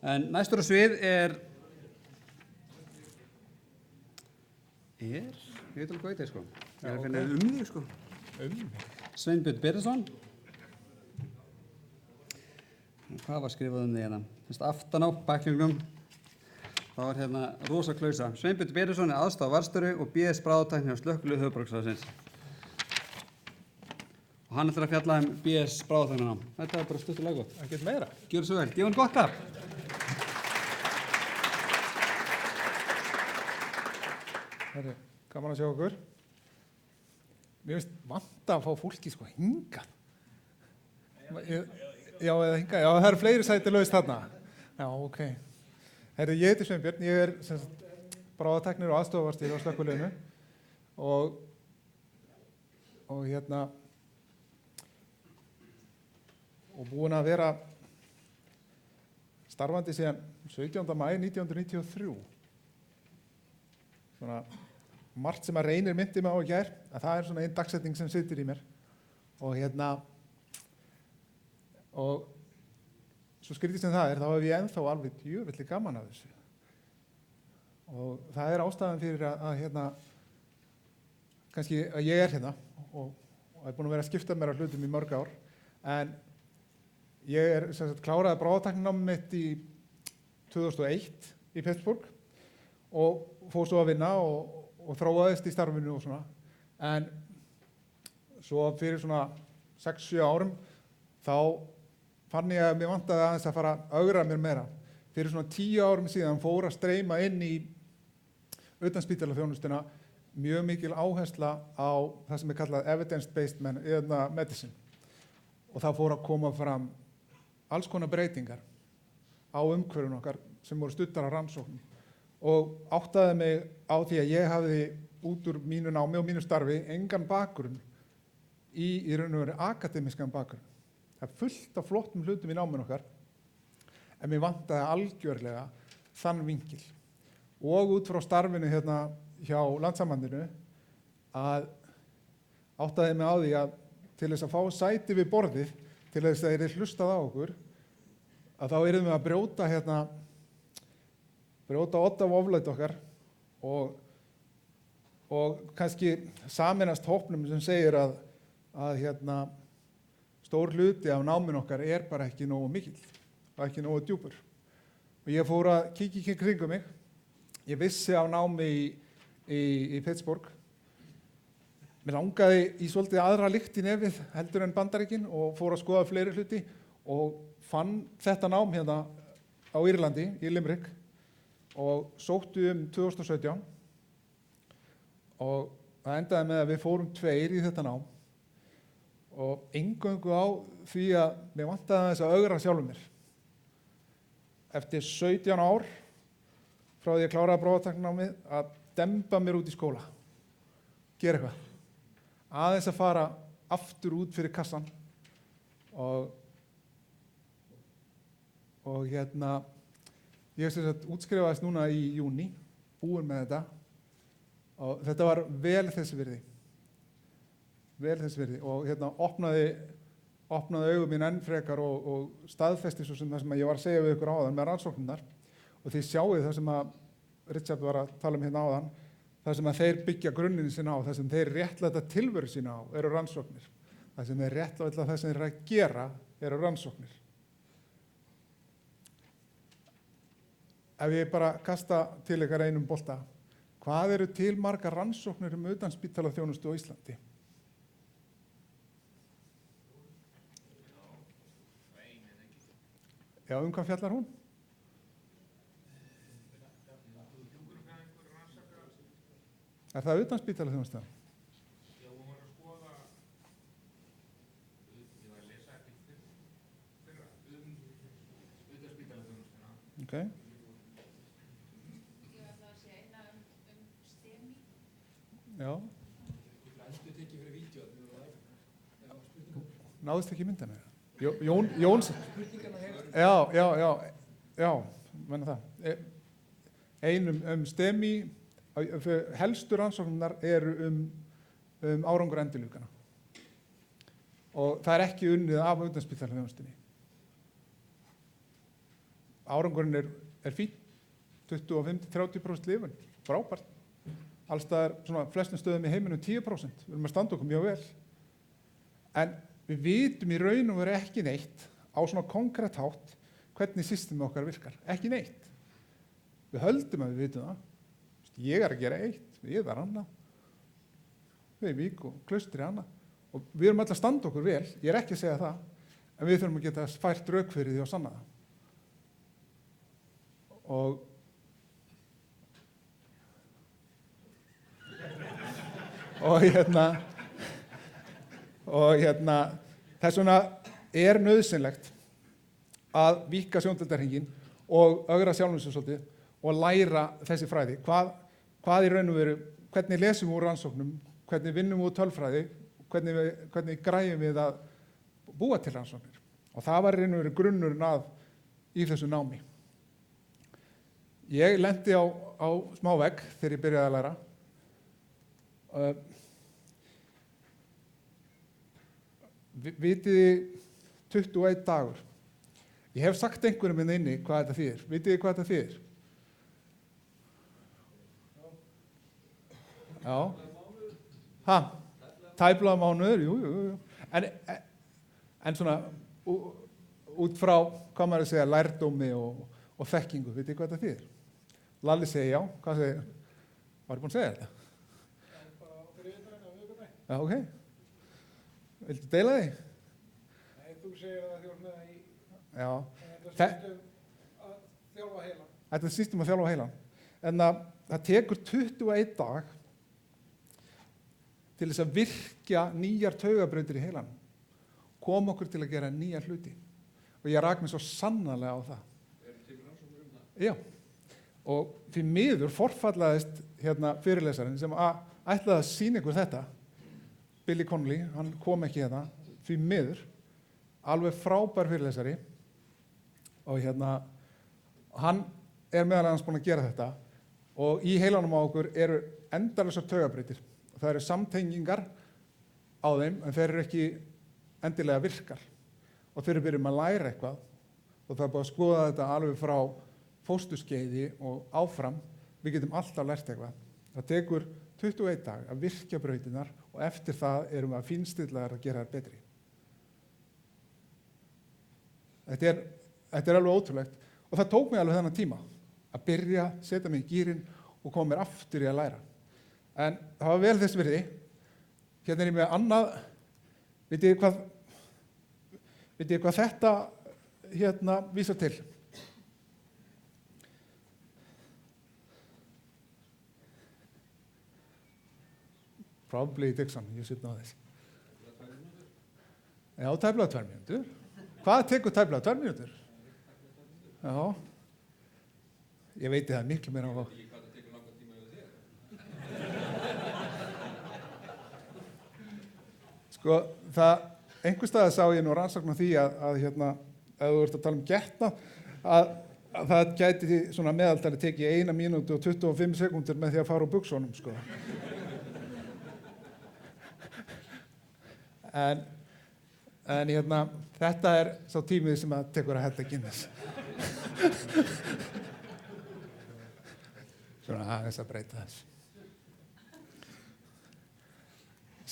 En næstur á svið ég veit alveg hvað þetta sko. Ég að finna þig sko. Sveinbjörn Berentsson. Hvað var skrifað þig hérna? Aftan á bæklingnum. Það var hérna rosa klausa. Sveinbjörn Berentsson aðstoðarvarðstjóri og BS Bráðatækna hjá slökkviliði höfuðborgarsvæðisins. Og hann ætlar að fjalla BS Bráðatækninámi. Þetta var bara stuttulega gott. Ekkert meira. Gjörðu svo vel. Gefum hann gott klapp. Herri, gaman að sjá okkur. Mér finnst vanta að fá fólki sko hingað. Já, eða hingað. Já, það eru fleiri sæti laust þarna. Já, ok. Herri, ég heiti Sveinbjörn. Ég er bráðatæknir og aðstoðarvarðstjóri á slökkviliðinu. Og búin að vera starfandi síðan 17. maí 1993. Svona margt sem að Reynir myndi mig á í gær, að það svona einn dagsetning sem situr í mér. Og svo skrítið sem það þá hef ég ennþá alveg djöfulli gaman af þessu. Og það ástæðan fyrir kannski að ég hérna og er búin að vera að skipta mér á hlutum í mörg ár. En ég kláraði bráðatækninámið mitt í 2001 í Pittsburgh og fór svo að vinna og þróaðist í starfinu og svona. En svo fyrir svona 6-7 árum þá fann ég að mér vantaði aðeins að fara að ögra mér meira. Fyrir svona 10 árum síðan fór að streyma inn í Utanspítalaþjónustuna mjög mikil áhersla á það sem kallað evidence-based medicine. Og það fór að koma fram alls konar breytingar á umhverfinu okkar sem voru studdar á rannsóknum. Og áttaði mig á því að ég hafði út úr mínu námi og mínu starfi engan bakgrunn í raun og veru akademískan bakgrunn. Það fullt af flottum hlutum í náminu okkar, en mér vantaði algjörlega þann vinkil. Og út frá starfinu hérna hjá Landssambandinu að áttaði mig á því að til þess að fá sæti við borðið, til þess að þeir hlustað á okkur, að þá yrðum við að brjóta odd af oflæti okkar og kannski sameinast hópnum sem segir að stór hluti af náminu okkar bara ekki nógu mikill og ekki nógu djúpur. Og ég fór að kíkja í kringum mig. Ég vissi á námi í Pittsburgh. Mér langaði í svolítið aðra lykt í nefið heldur en Bandaríkin og fór að skoða fleiri hluti og fann þetta nám hérna á Írlandi, í Limerick, og sóttu 2017 og það endaði með að við fórum 2 í þetta nám og eingöngu á því að mér vantaði þess að ögra sjálfum mér. Eftir 17 ár frá því að kláraði bráðatækninámið að demba mér út í skóla, gera eitthvað, aðeins að fara aftur út fyrir kassan og ég útskrifaðist núna í júní, búinn með þetta og þetta var vel þess virði. Og opnaði augum mín enn frekar og staðfesti svo sem það sem ég var að segja við ykkur áðan með rannsóknirnar. Og þið sjáið það sem að Richard var að tala hérna áðan, það sem að þeir byggja grunninn sína á, það sem þeir réttlæta tilveru sína á, eru rannsóknir. Það sem þeir réttlæta það sem þeir eru að gera, eru rannsóknir. Ef ég bara kasta til ykkar einum bolta, hvað eru til margar rannsóknir Utanspítalaþjónustu á Íslandi? Já, hvað fjallar hún? Er það Utanspítalaþjónusta? Já, hún var að skoða, ég var að lesa ekki fyrra, Utanspítalaþjónustuna. Ok. Já. Náðist ekki mynda mér? Jóns? Já, menna það. Ein STEMI, helstu rannsóknar eru árangur endurlífgana. Og það ekki unnið af Utanspítalaþjónustunni. árangurinn er fín, 25-30% lifun, frábært. Allstaðar svona flestum stöðum í heiminum 10%, við erum að standa okkur mjög vel. En við vitum í raun og veru ekki neitt á svona konkrétt hátt hvernig systemið okkar virkar, ekki neitt. Við höldum að við vitum það. Ég að gera eitt, ég annað. Við í Vík og Klaustri annað. Og við erum alltaf að standa okkur vel, ég ekki að segja það, en við þurfum að geta fært rök fyrir því og sanna það. Þess vegna er nauðsynlegt að víkka sjóndeildarhringinn og ögra sjálfum sér svolítið og læra þessi fræði. Hvað í raun og veru, hvernig lesum við úr rannsóknum, hvernig vinnum við úr tölfræði, hvernig græjum við að búa til rannsóknir. Og það var í raun og veru grunnurinn í þessu námi. Ég lenti á smá vegg þegar ég byrjaði að læra. Vitiði 21 dagur. Ég hef sagt einhverjum inn inni hvað þetta þýðir. Vitiði hvað þetta þýðir? Já. Tæplega mánuður, jú. En svona út frá, hvað maður að segja, lærdómi og þekkingu, vitiði hvað þetta þýðir? Lalli segi já, hvað segir? Var ég búinn að segja þetta? Já, ok. Viltu deila því? Nei, þú segir að þú ert með það í... Já. Þetta snýst Þetta snýst um að þjálfa heilan. að þjálfa heilan. En það tekur 21 dag til þess að virkja nýjar taugabrautir í heilanum. Kom okkur til að gera nýja hluti. Og ég rak mig svo sannarlega á það. til rannsóknir það? Já. Og því miður forfallaðist fyrirlesarinn sem ætlaði að sýna ykkur þetta. Billy Connolly, hann kom ekki því miður, alveg frábær fyrirlesari og hann meðal annars búinn að gera þetta og í heilanum á okkur eru endalausar taugabrautir. Það eru samtengingar á þeim en þeir eru ekki endilega virkar og þeir eru byrjum að læra eitthvað og það er búið að skoða þetta alveg frá fósturskeiði og áfram, við getum alltaf lært eitthvað. Það tekur 21 dag að virkja brautirnar og eftir það erum við að fínstillaðar að gera það betri. Þetta er alveg ótrúlegt og það tók mig alveg þennan tíma að byrja, setja mig í gírinn og koma mér aftur í að læra. En það var vel þess virði. Hérna er ég með annað, vitið hvað þetta vísar til? Probably Dixon, you should know this. Já, tæplega 2 mínútur. Hvað tekur tæplega 2 mínútur? Já. Ég veit það miklu meira á það. Hvað það tekur langan tíma yfir þér? Sko, einhvers staðar sá ég nú rannsókn á því að ef þú ert að tala getnað, að það gæti því svona meðaltali tekið 1 mínútu og 25 sekúndur með því að fara úr buxunum, sko. En þetta er sá tímið sem að tekur að hetta Guinness. Svona aðeins að breyta þess.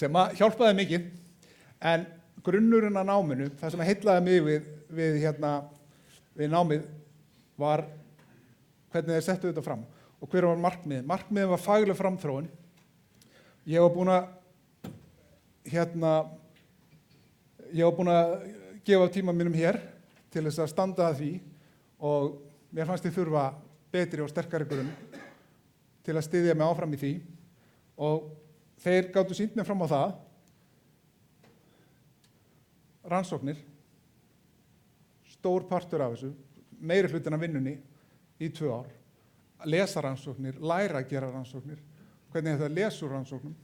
Sem að hjálpaði mikið, en grunnurinn að náminu, það sem að heillaði mig við námið var hvernig þeir settu þetta fram og hver var markmiðið. Markmiðið var fagleg framþróun. Ég var búinn að gefa tíma mínum hér til þess að standa að því og mér fannst ég þurfa betri og sterkari grunn til að styðja mig áfram í því og þeir gátu sýnt mér fram á það rannsóknir, stór partur af þessu, meiri hlutin af vinnunni í 2 ár, lesa rannsóknir, læra að gera rannsóknir, hvernig þetta lesa úr rannsóknum.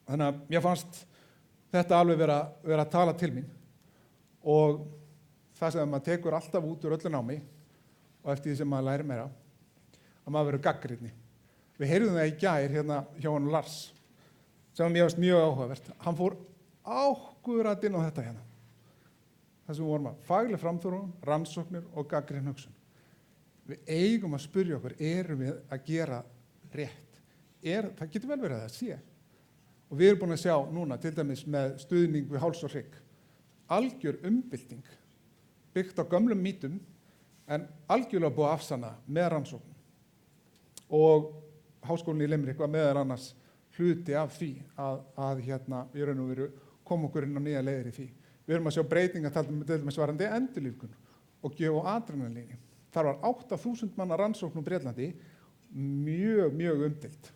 Þannig að mér fannst þetta alveg vera að tala til mín og það sem maður tekur alltaf út úr öllu námi og eftir því sem maður lærir meira, að maður verður gagnrýnni. Við heyrðum það í gær hjá hann Lars, sem mér fannst mjög áhugavert. Hann fór ákkurat inn á þetta það sem við vorum að fagleg framþróun, rannsóknir og gagnrýn hugsun. Við eigum að spyrja okkur, erum við að gera rétt? Það getur vel verið að það sé. Og við erum búin að sjá núna, til dæmis með stuðning við háls og hrygg, algjör umbylting, byggt á gömlum mítum, en algjörlega búið að afsanna með rannsóknum. Og Háskólann í Limerick var meðal annars hluti af því að í raun og veru koma okkur inn á nýja leiðir í því. Við erum að sjá breytingar til dæmis varðandi endurlífgun og gjöf og adrenalíni. Þar var 8.000 manna rannsókn á Bretlandi, mjög umdeild.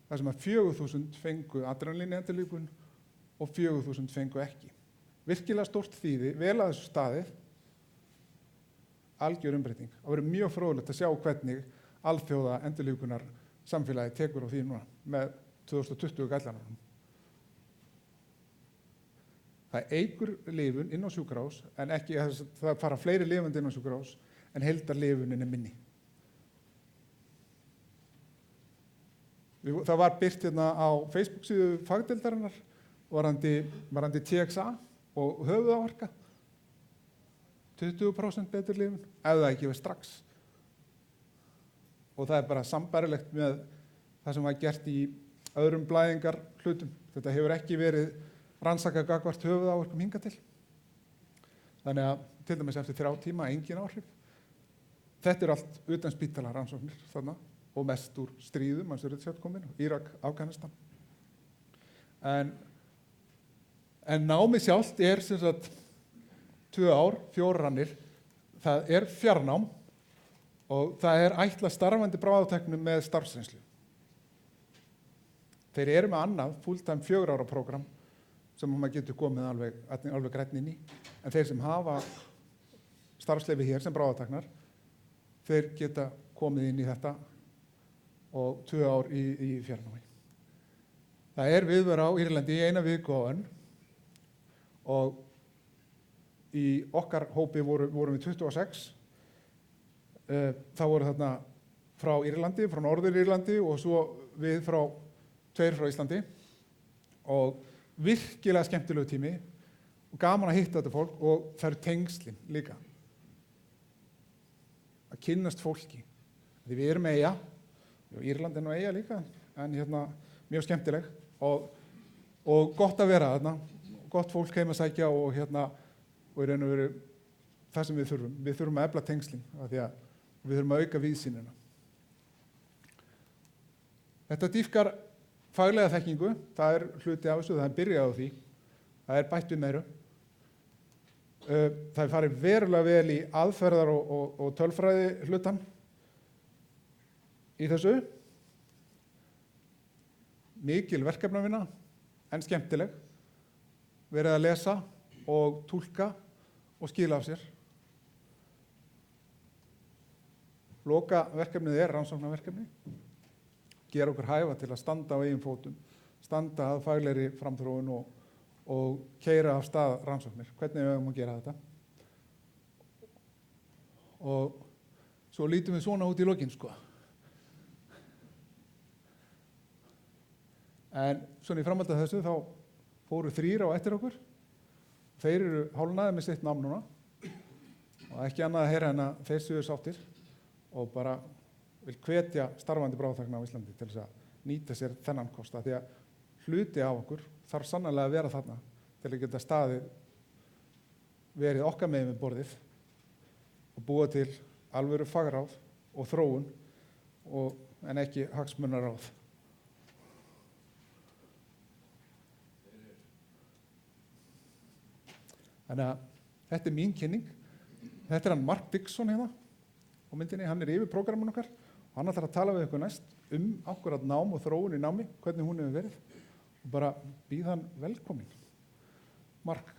Það sem að 4.000 fengu adrenalíni endurlífgun og 4.000 fengu ekki. Virkilega stórt þýði, vel að þessu staðið, algjör umbreyting. Það verður mjög fróðlegt að sjá hvernig alþjóða endurlífgunar samfélagi tekur á því núna með 2020 gætlanum. Það eykur lifun inn á sjúkrahús, en ekki, það fara fleiri lifandi inn á sjúkrahús, en heildarlifunin minni. Það var birt á Facebook-síðu fagdeildarinnar varðandi TXA og höfuðáverka. 20% betur lifun, ef það ekki var strax. Og það bara sambærilegt með það sem var gert í öðrum blæðingar hlutum. Þetta hefur ekki verið rannsakað gagnvart höfuðáverkum hingað til. Þannig að til dæmis eftir 3 tíma engin áhrif. Þetta allt utanspítala rannsóknir þarna og mest úr stríðum, eins og þetta komin, Írak, Afganistan. En námið sjálft sem sagt 2 ár, 4 rannir. Það fjarnám og það ætlað starfandi bráðatæknum með starfsreynslu. Þeir eru með annað full-time 4 ára prógram sem maður getur komið alveg grænn inn í. En þeir sem hafa starfsleyfi hér sem bráðatæknar, þeir geta komið inn í þetta og 2 ár í fjarnámi. Það viðvera á Írlandi í 1 viku á önn og í okkar hópi vorum við 26. Það voru þarna frá Írlandi, frá Norður Írlandi og svo við 2 frá Íslandi og virkilega skemmtilegu tími og gaman að hitta þetta fólk og það tengslin líka. Að kynnast fólki. Því við erum eyja, Írland nú eyja líka, en mjög skemmtileg og gott að vera þarna, gott fólk heim að sækja og í raun og veru það sem við þurfum. Við þurfum að efla tengslin af því að við þurfum að auka víðsýnina. Þetta dýpkar faglega þekkingu, það hluti af þessu, það byrjað á því, það bætt við meiru. Það farið verulega vel í aðferðar og tölfræði hlutan í þessu. Mikil verkefnavinna, en skemmtileg. Verið að lesa og túlka og skila af sér. Loka verkefnið rannsóknarverkefni. Gera okkur hæfa til að standa á eigin fótum, standa að faglegri framþróun og keyra af stað rannsóknir. Hvernig við höfum að gera þetta? Og svo lítum við svona út í lokin, sko. En svona í framhaldi af þessu þá fóru 3 á eftir okkur. Þeir eru hálfnaðir með sitt nám núna og ekki annað að heyra en að þeir séu sáttir og bara vil hvetja starfandi bráðatækna á Íslandi til þess að nýta sér þennan kosta því að hluti af okkur þarf sannarlega að vera þarna til að geta staðið verið okkar megin við borðið og búa til alvöru fagráð og þróun en ekki hagsmunaráð. Þannig að þetta mín kynning. Þetta hann Mark Dixon hérna á myndinni, hann yfir prógramun okkar og hann ætlar að tala við ykkur næst akkúrat nám og þróun í námi, hvernig hún hefur verið og bara býð hann velkominn. Mark.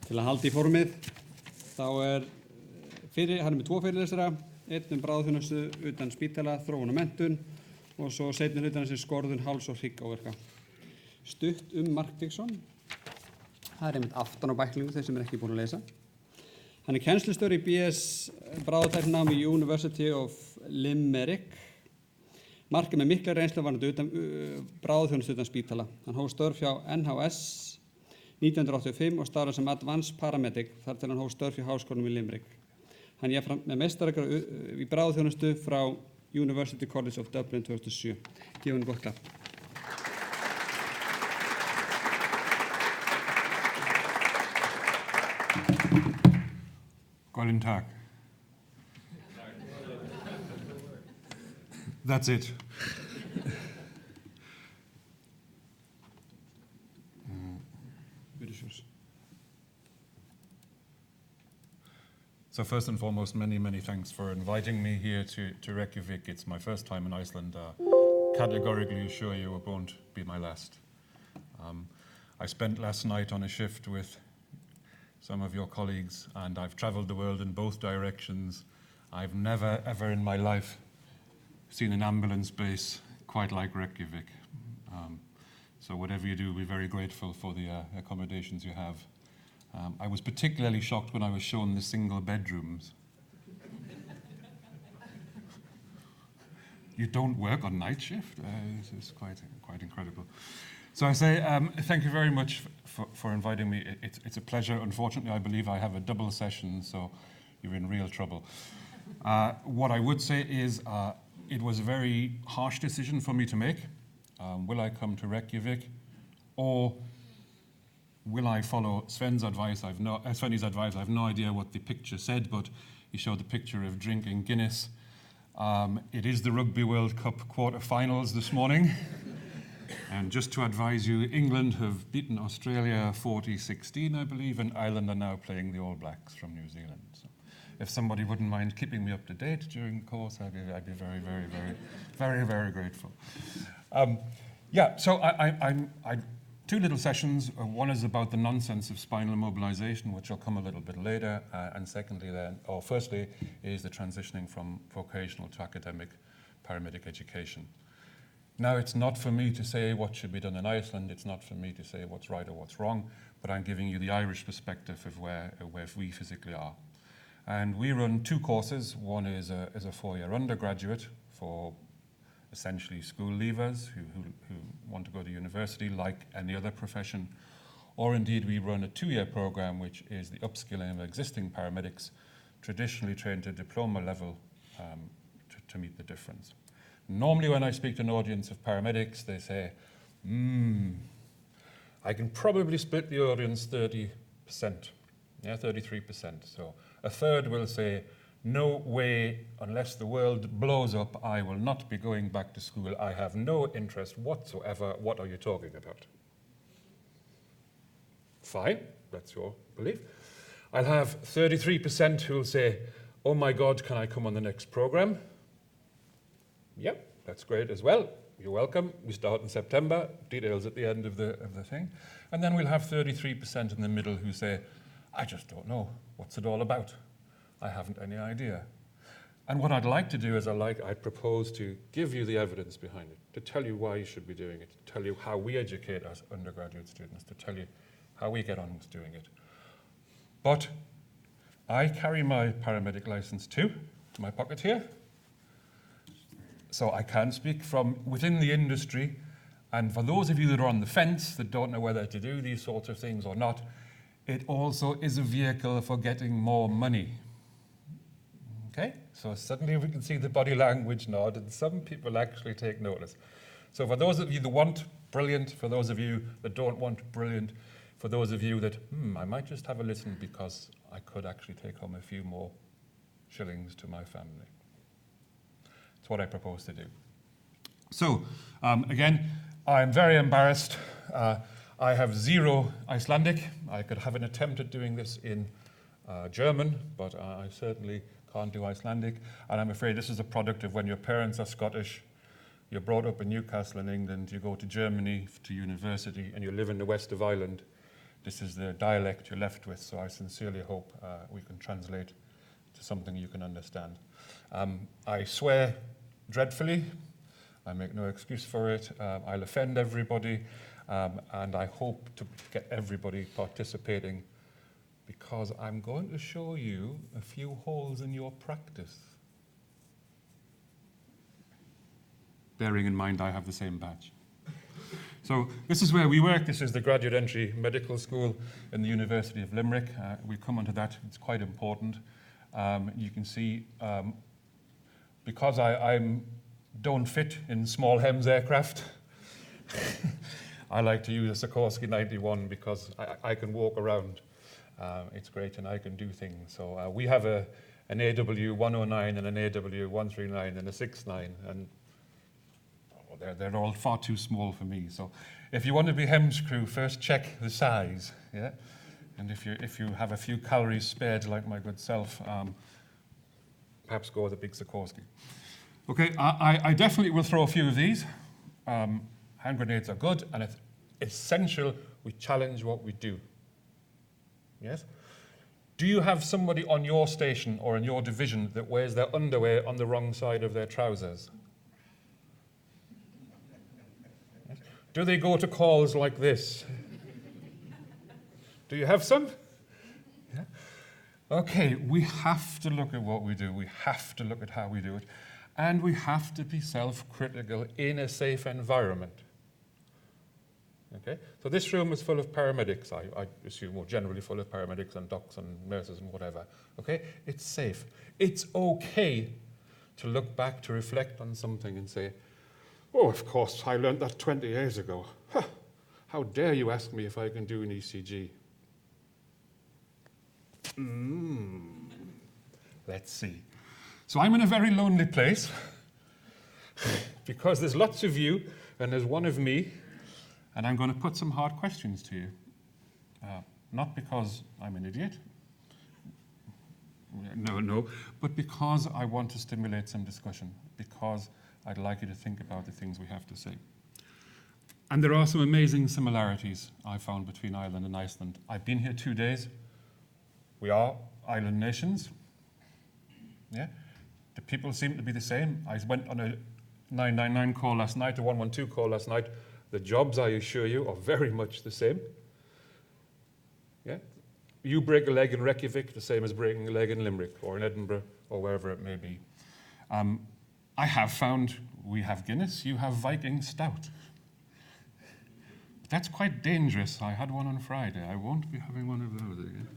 Til að halda í formið, þá hann með 2 fyrirlesara, einn bráðatækninámi, Utanspítalaþjónusta, þróun og menntun og svo seinni hlutan sem skorðun háls- og hryggáverka. stutt Mark Dixon. Það einmitt aftan á bæklingu þeir sem ekki búin að lesa. Hann kennslustjóri í BS Bráðatæknanámi í University of Limerick. Mark með mikla reynslu varðandi bráðaþjónustu Utanspítala. Hann hóf störf hjá NHS 1985 og starfaði sem advanced paramedic þar til hann hóf störf hjá Háskólann í Limerick. Hann jafnframt með meistaragrad í bráðaþjónustu frá University College of Dublin 2007. Gefum henni gott klapp. Guten Tag. That's it. So first and foremost, many, many thanks for inviting me here to Reykjavik. It's my first time in Iceland. Categorically assure you it won't be my last. I spent last night on a shift with some of your colleagues, and I've traveled the world in both directions. I've never, ever in my life seen an ambulance base quite like Reykjavik. So whatever you do, we're very grateful for the accommodations you have. I was particularly shocked when I was shown the single bedrooms. You don't work on night shift? This is quite incredible. So I say thank you very much for inviting me. It's a pleasure. Unfortunately, I believe I have a double session, so you're in real trouble. What I would say is it was a very harsh decision for me to make. Will I come to Reykjavik, or will I follow Sven's advice? Svenny's advice. I have no idea what the picture said, but he showed the picture of drinking Guinness. It is the Rugby World Cup quarter-finals this morning. And just to advise you, England have beaten Australia 40-16, I believe, and Ireland are now playing the All Blacks from New Zealand. So if somebody wouldn't mind keeping me up to date during the course, I'd be very, very, very, very, very grateful. So I two little sessions. One is about the nonsense of spinal mobilization, which will come a little bit later, and firstly, is the transitioning from vocational to academic paramedic education. Now, it's not for me to say what should be done in Iceland. It's not for me to say what's right or what's wrong, but I'm giving you the Irish perspective of where we physically are. And we run two courses. One is a 4-year undergraduate for essentially school leavers who want to go to university like any other profession. Or indeed, we run a 2-year program, which is the upskilling of existing paramedics, traditionally trained to diploma level to meet the difference. Normally, when I speak to an audience of paramedics, they say, I can probably split the audience 30%, 33%. So a third will say, no way, unless the world blows up, I will not be going back to school. I have no interest whatsoever. What are you talking about? Fine, that's your belief. I'll have 33% who will say, oh my God, can I come on the next program? Yep, that's great as well. You're welcome. We start in September, details at the end of the thing. And then we'll have 33% in the middle who say, I just don't know. What's it all about? I haven't any idea. And what I'd like to do is I propose to give you the evidence behind it, to tell you why you should be doing it, to tell you how we educate as undergraduate students, to tell you how we get on with doing it. But I carry my paramedic license too, to my pocket here. So I can speak from within the industry, and for those of you that are on the fence, that don't know whether to do these sorts of things or not, it also is a vehicle for getting more money. Okay, so suddenly we can see the body language nod, and some people actually take notice. So for those of you that want, brilliant. For those of you that don't want, brilliant. For those of you that, I might just have a listen because I could actually take home a few more shillings to my family. That's what I propose to do. So, again, I'm very embarrassed. I have 0 Icelandic. I could have an attempt at doing this in German, but I certainly can't do Icelandic. And I'm afraid this is a product of when your parents are Scottish, you're brought up in Newcastle in England, you go to Germany to university, and you live in the west of Ireland. This is the dialect you're left with, so I sincerely hope we can translate to something you can understand. I swear dreadfully. I make no excuse for it. I'll offend everybody. And I hope to get everybody participating because I'm going to show you a few holes in your practice. Bearing in mind I have the same badge. So this is where we work. This is the graduate entry medical school in the University of Limerick. We'll come onto that. It's quite important. You can see because I don't fit in small HEMS aircraft, I like to use a Sikorsky 91 because I can walk around. It's great and I can do things. So we have an AW109 and an AW139 and a 69, and they're all far too small for me. So if you want to be HEMS crew, first check the size, yeah? And if you have a few calories spared like my good self, perhaps go with a big Sikorsky. Okay, I definitely will throw a few of these. Hand grenades are good, and it's essential we challenge what we do. Yes? Do you have somebody on your station or in your division that wears their underwear on the wrong side of their trousers? Yes? Do they go to calls like this? Do you have some? Yeah? Okay, we have to look at what we do. We have to look at how we do it. And we have to be self-critical in a safe environment. Okay, so this room is full of paramedics, I assume, or generally full of paramedics and docs and nurses and whatever. Okay, it's safe. It's okay to look back, to reflect on something and say, oh, of course, I learned that 20 years ago. Huh. How dare you ask me if I can do an ECG? Let's see. So I'm in a very lonely place because there's lots of you and there's one of me. And I'm going to put some hard questions to you. Not because I'm an idiot. No, but because I want to stimulate some discussion, because I'd like you to think about the things we have to say. And there are some amazing similarities I found between Ireland and Iceland. I've been here 2 days. We are island nations. Yeah? The people seem to be the same. I went on a 999 call last night, a 112 call last night. The jobs, I assure you, are very much the same. Yeah? You break a leg in Reykjavik, the same as breaking a leg in Limerick or in Edinburgh or wherever it may be. I have found we have Guinness, you have Viking Stout. But that's quite dangerous. I had one on Friday. I won't be having one of those again.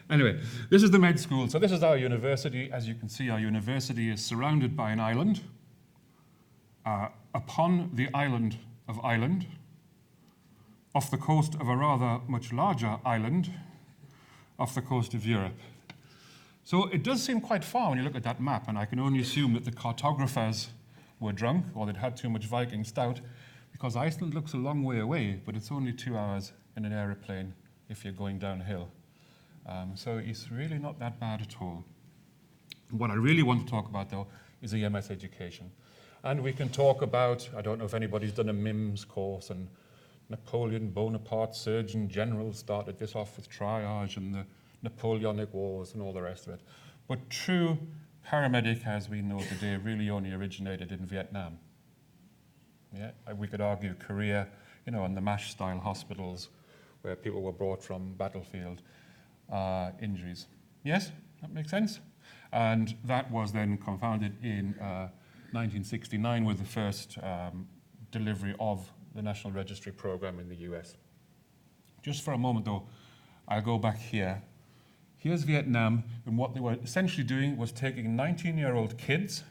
Anyway, this is the med school. So this is our university. As you can see, our university is surrounded by an island. Upon the island of Ireland, off the coast of a rather much larger island, off the coast of Europe. So it does seem quite far when you look at that map, and I can only assume that the cartographers were drunk or they'd had too much Viking Stout, because Iceland looks a long way away, but it's only 2 hours in an aeroplane if you're going downhill. So it's really not that bad at all. What I really want to talk about, though, is EMS education. And we can talk about, I don't know if anybody's done a MIMS course, and Napoleon Bonaparte, Surgeon General, started this off with triage and the Napoleonic Wars and all the rest of it. But true paramedic, as we know today, really only originated in Vietnam. Yeah, we could argue Korea, you know, and the MASH-style hospitals where people were brought from battlefield injuries. Yes, that makes sense? And that was then confounded in 1969 with the first delivery of the National Registry Program in the US. Just for a moment though, I'll go back here. Here's Vietnam, and what they were essentially doing was taking 19-year-old kids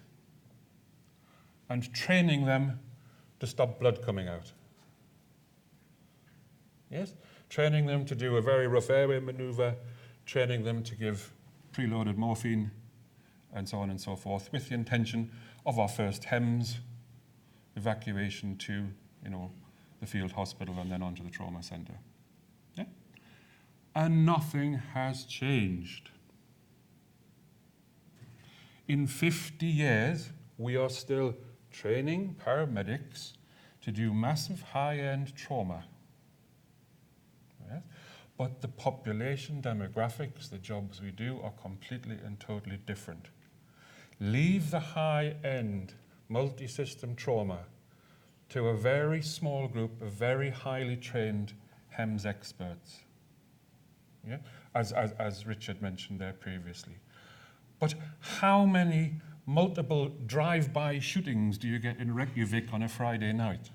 and training them to stop blood coming out. Yes? Training them to do a very rough airway maneuver, training them to give preloaded morphine, and so on and so forth, with the intention of our first HEMS evacuation to, you know, the field hospital and then on to the trauma center. Yeah? And nothing has changed. In 50 years, we are still training paramedics to do massive high-end trauma. Yes? But the population demographics, the jobs we do, are completely and totally different. Leave the high-end multi-system trauma. to a very small group of very highly trained HEMS experts, yeah? as Richard mentioned there previously. But how many multiple drive-by shootings do you get in Reykjavik on a Friday night?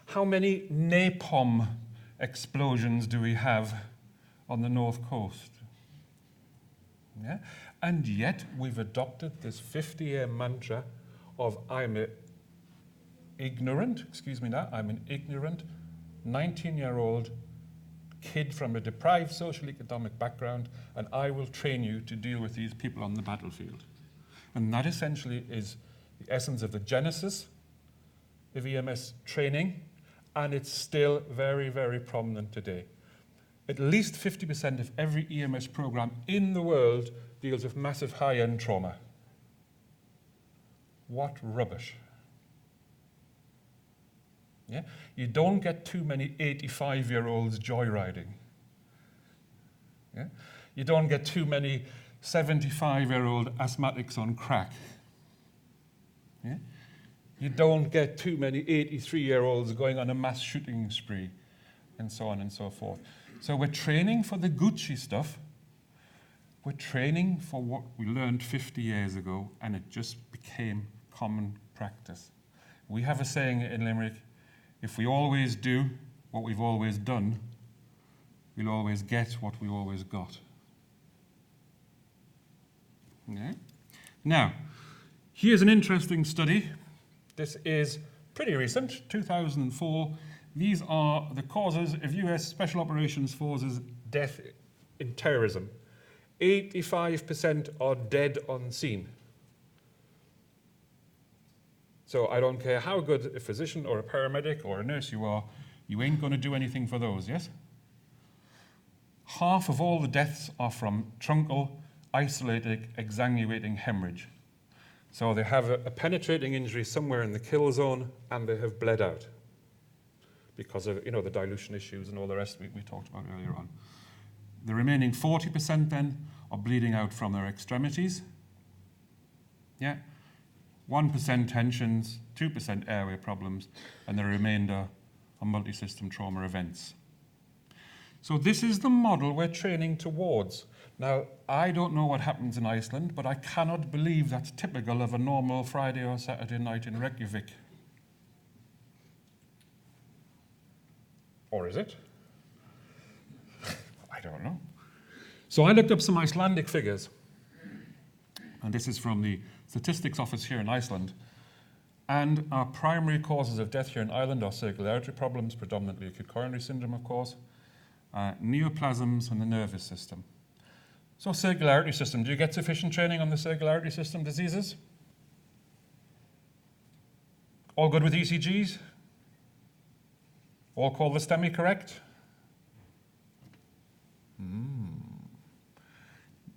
How many napalm explosions do we have on the North Coast? Yeah? And yet we've adopted this 50-year mantra of I'm an ignorant 19-year-old kid from a deprived social economic background, and I will train you to deal with these people on the battlefield. And that essentially is the essence of the genesis of EMS training, and it's still very, very prominent today. At least 50% of every EMS program in the world deals with massive high-end trauma. What rubbish. Yeah? You don't get too many 85-year-olds joyriding. Yeah? You don't get too many 75-year-old asthmatics on crack. Yeah? You don't get too many 83-year-olds going on a mass shooting spree, and so on and so forth. So we're training for the Gucci stuff. We're training for what we learned 50 years ago, and it just became common practice. We have a saying in Limerick, if we always do what we've always done, we'll always get what we always got. Okay? Now, here's an interesting study. This is pretty recent, 2004. These are the causes of US Special Operations Forces death in terrorism. 85% are dead on scene. So I don't care how good a physician or a paramedic or a nurse you are, you ain't going to do anything for those, yes? Half of all the deaths are from truncal, isolated, exsanguinating hemorrhage. So they have a penetrating injury somewhere in the kill zone, and they have bled out because of the dilution issues and all the rest we talked about earlier on. The remaining 40% then are bleeding out from their extremities. Yeah. 1% tensions, 2% airway problems, and the remainder are multi-system trauma events. So this is the model we're training towards. Now, I don't know what happens in Iceland, but I cannot believe that's typical of a normal Friday or Saturday night in Reykjavik. Or is it? I don't know. So I looked up some Icelandic figures. And this is from the Statistics Office here in Iceland. And our primary causes of death here in Ireland are circular artery problems, predominantly acute coronary syndrome, of course, neoplasms, and the nervous system. So circular artery system, do you get sufficient training on the circular artery system diseases? All good with ECGs? All call the STEMI correct?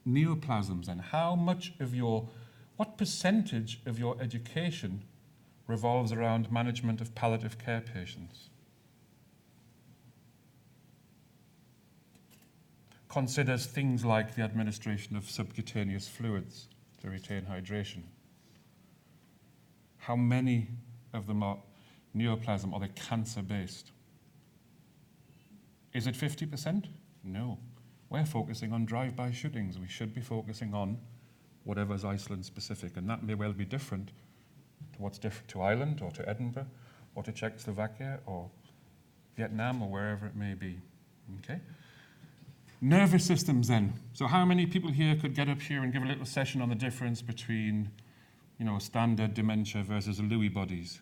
Neoplasms, and what percentage of your education revolves around management of palliative care patients? Considers things like the administration of subcutaneous fluids to retain hydration. How many of them are neoplasm? Are they cancer-based? Is it 50%? No. We're focusing on drive-by shootings. We should be focusing on whatever's Iceland-specific, and that may well be different to what's different to Ireland or to Edinburgh or to Czechoslovakia or Vietnam or wherever it may be. Okay? Nervous systems then. So how many people here could get up here and give a little session on the difference between, standard dementia versus Lewy bodies?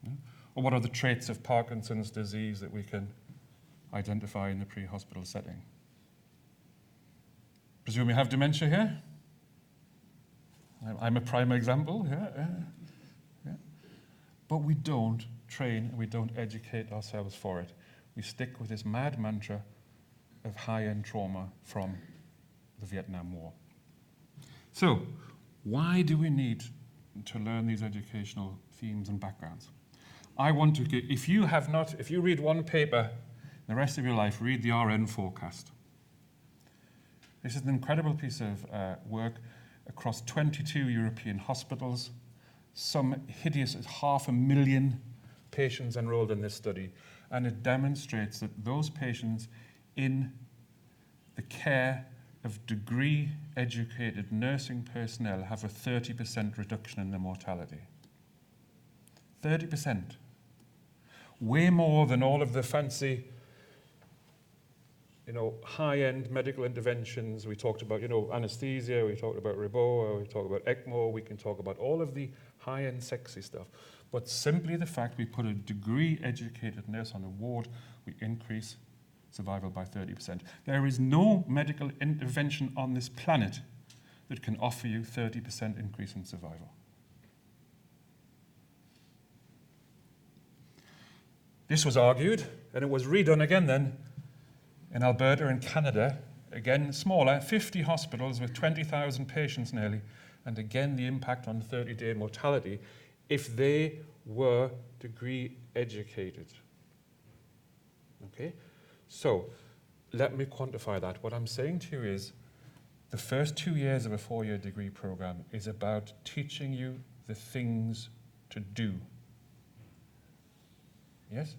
Yeah? Or what are the traits of Parkinson's disease that we can identify in the pre-hospital setting? Presume you have dementia here? I'm a prime example, yeah. But we don't train and we don't educate ourselves for it. We stick with this mad mantra of high-end trauma from the Vietnam War. So, why do we need to learn these educational themes and backgrounds? I want to get, if you read one paper the rest of your life, read the RN forecast. This is an incredible piece of work across 22 European hospitals, some hideous as 500,000 patients enrolled in this study, and it demonstrates that those patients in the care of degree-educated nursing personnel have a 30% reduction in their mortality. 30%. Way more than all of the fancy, high-end medical interventions. We talked about, anesthesia, we talked about Reboa, we talked about ECMO, we can talk about all of the high-end sexy stuff. But simply the fact we put a degree-educated nurse on a ward, we increase survival by 30%. There is no medical intervention on this planet that can offer you 30% increase in survival. This was argued, and it was redone again then in Alberta in Canada, again smaller, 50 hospitals with 20,000 patients nearly, and again the impact on 30-day mortality if they were degree educated. Okay? So, let me quantify that. What I'm saying to you is the first 2 years of a 4-year degree program is about teaching you the things to do. Yes?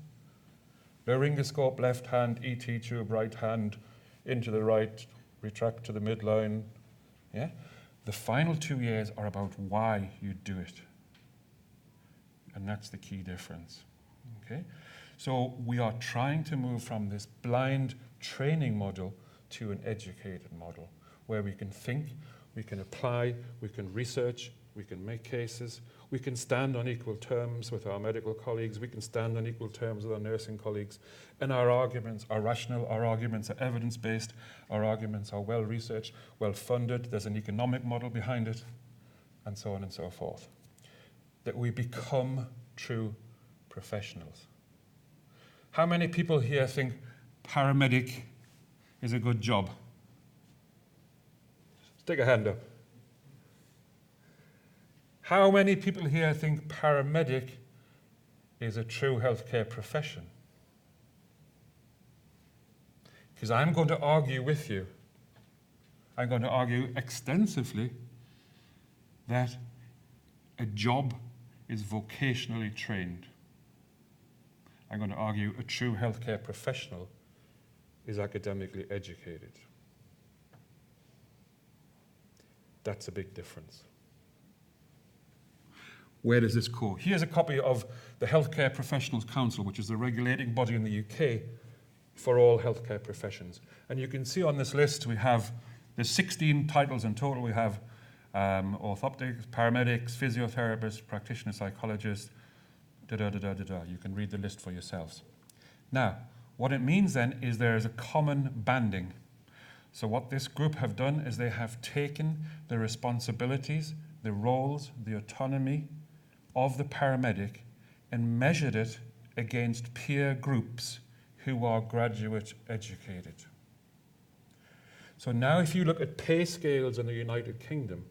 Laryngoscope left hand, ET tube right hand, into the right, retract to the midline. Yeah? The final 2 years are about why you do it. And that's the key difference. Okay? So we are trying to move from this blind training model to an educated model where we can think, we can apply, we can research, we can make cases, we can stand on equal terms with our medical colleagues, we can stand on equal terms with our nursing colleagues, and our arguments are rational, our arguments are evidence-based, our arguments are well-researched, well-funded, there's an economic model behind it, and so on and so forth. That we become true professionals. How many people here think paramedic is a good job? Stick a hand up. How many people here think paramedic is a true healthcare profession? Because I'm going to argue with you. I'm going to argue extensively that a job is vocationally trained. I'm going to argue a true healthcare professional is academically educated. That's a big difference. Where does this go? Here's a copy of the Healthcare Professionals Council, which is the regulating body in the UK for all healthcare professions. And you can see on this list there's 16 titles in total. We have orthoptics, paramedics, physiotherapists, practitioners, psychologists, You can read the list for yourselves. Now, what it means then is there is a common banding. So what this group have done is they have taken the responsibilities, the roles, the autonomy of the paramedic and measured it against peer groups who are graduate educated. So now if you look at pay scales in the United Kingdom,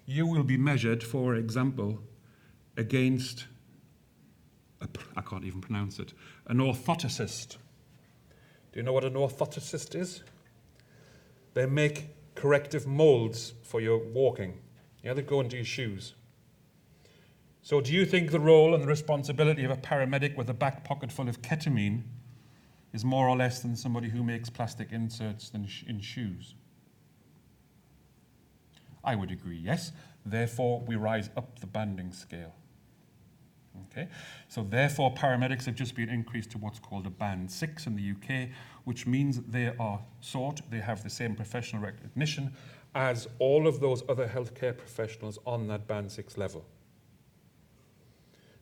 you will be measured, for example, against, I can't even pronounce it, an orthoticist. Do you know what an orthoticist is? They make corrective molds for your walking. Yeah, they go into your shoes. So do you think the role and the responsibility of a paramedic with a back pocket full of ketamine is more or less than somebody who makes plastic inserts in shoes? I would agree, yes. Therefore, we rise up the banding scale. Okay? So therefore, paramedics have just been increased to what's called a band 6 in the UK, which means they are sought, they have the same professional recognition as all of those other healthcare professionals on that band 6 level.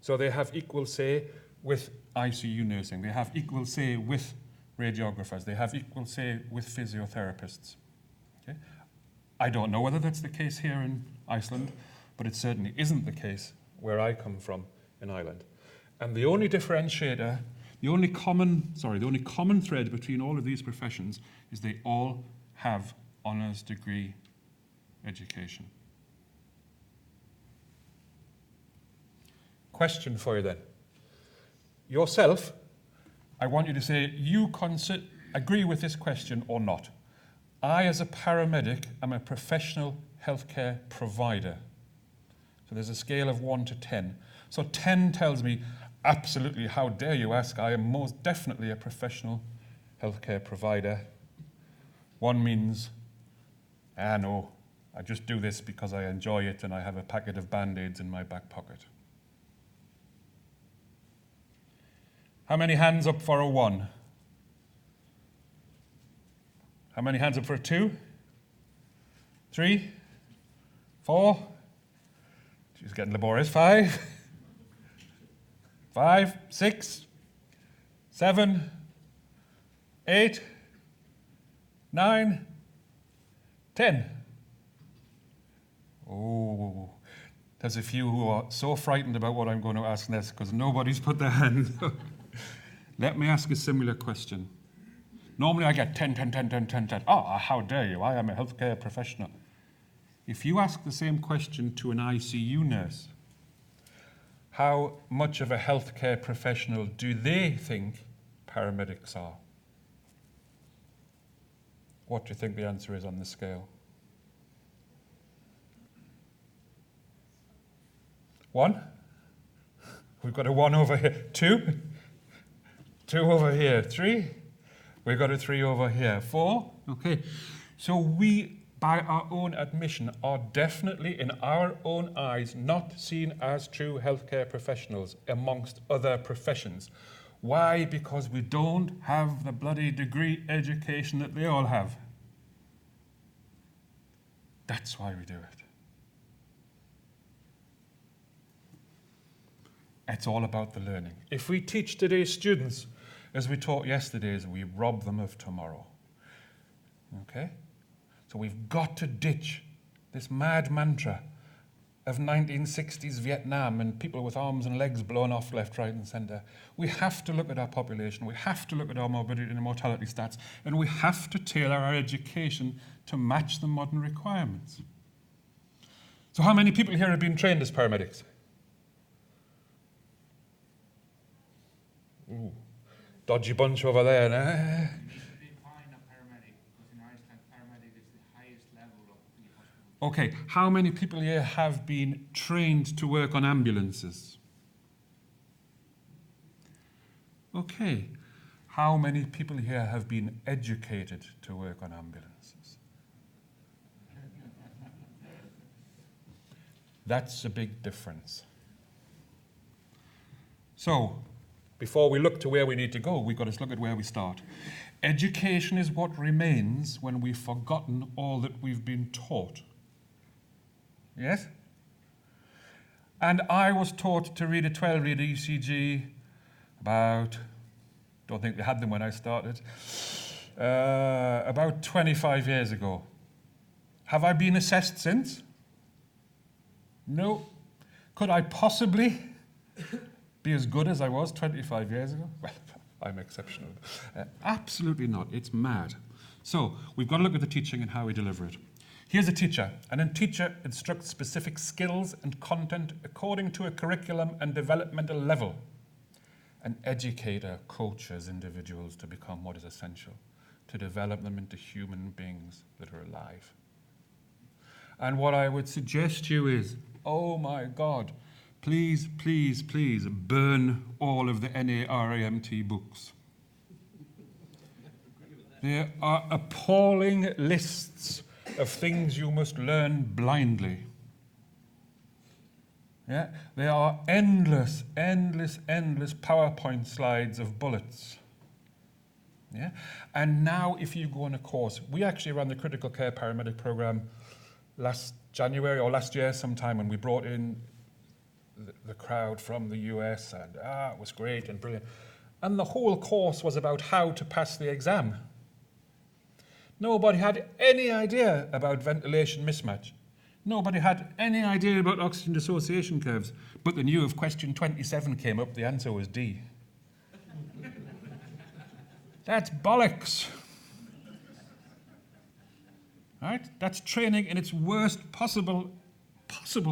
So they have equal say with ICU nursing, they have equal say with radiographers, they have equal say with physiotherapists. Okay? I don't know whether that's the case here in Iceland, but it certainly isn't the case where I come from in Ireland. And the only differentiator, the only common thread between all of these professions is they all have honours degree education. Question for you then. Yourself, I want you to say you agree with this question or not. I, as a paramedic, am a professional healthcare provider. So there's a scale of 1 to 10. So 10 tells me, absolutely, how dare you ask, I am most definitely a professional healthcare provider. 1 means, no, I just do this because I enjoy it and I have a packet of Band-Aids in my back pocket. How many hands up for a 1? How many hands up for a 2? 3? 4? She's getting laborious. 5? 5, 6, 7, 8, 9, 10. Oh, there's a few who are so frightened about what I'm going to ask next because nobody's put their hand up. Let me ask a similar question. Normally I get 10, 10, 10, 10, 10, 10. Oh, how dare you, I am a healthcare professional. If you ask the same question to an ICU nurse, how much of a healthcare professional do they think paramedics are? What do you think the answer is on the scale? 1? We've got a 1 over here. 2? 2 over here. 3? We've got a 3 over here. 4? Okay. So we, by our own admission, are definitely, in our own eyes, not seen as true healthcare professionals amongst other professions. Why? Because we don't have the bloody degree education that they all have. That's why we do it. It's all about the learning. If we teach today's students as we taught yesterday's, we rob them of tomorrow. Okay? So we've got to ditch this mad mantra of 1960s Vietnam and people with arms and legs blown off left, right, and centre. We have to look at our population, we have to look at our morbidity and mortality stats, and we have to tailor our education to match the modern requirements. So how many people here have been trained as paramedics? Ooh, dodgy bunch over there. You should define a paramedic, because in Iceland, paramedic is the highest level of the hospital. Okay, how many people here have been trained to work on ambulances? Okay, how many people here have been educated to work on ambulances? That's a big difference. So, before we look to where we need to go, we've got to look at where we start. Education is what remains when we've forgotten all that we've been taught. Yes? And I was taught to read a 12-read ECG about, don't think we had them when I started, about 25 years ago. Have I been assessed since? No. Could I possibly be as good as I was 25 years ago? Well, I'm exceptional. Absolutely not. It's mad. So we've got to look at the teaching and how we deliver it. Here's a teacher, and a teacher instructs specific skills and content according to a curriculum and developmental level. An educator coaches individuals to become what is essential, to develop them into human beings that are alive. And what I would suggest to you is, oh my God, please, please, please burn all of the NARAMT books. There are appalling lists of things you must learn blindly. Yeah? There are endless, endless, endless PowerPoint slides of bullets. Yeah? And now if you go on a course, we actually ran the critical care paramedic program last January or last year sometime when we brought in the crowd from the US, and it was great and brilliant. And the whole course was about how to pass the exam. Nobody had any idea about ventilation mismatch. Nobody had any idea about oxygen dissociation curves, but they knew if question 27 came up, the answer was D. That's bollocks. Right? That's training in its worst possible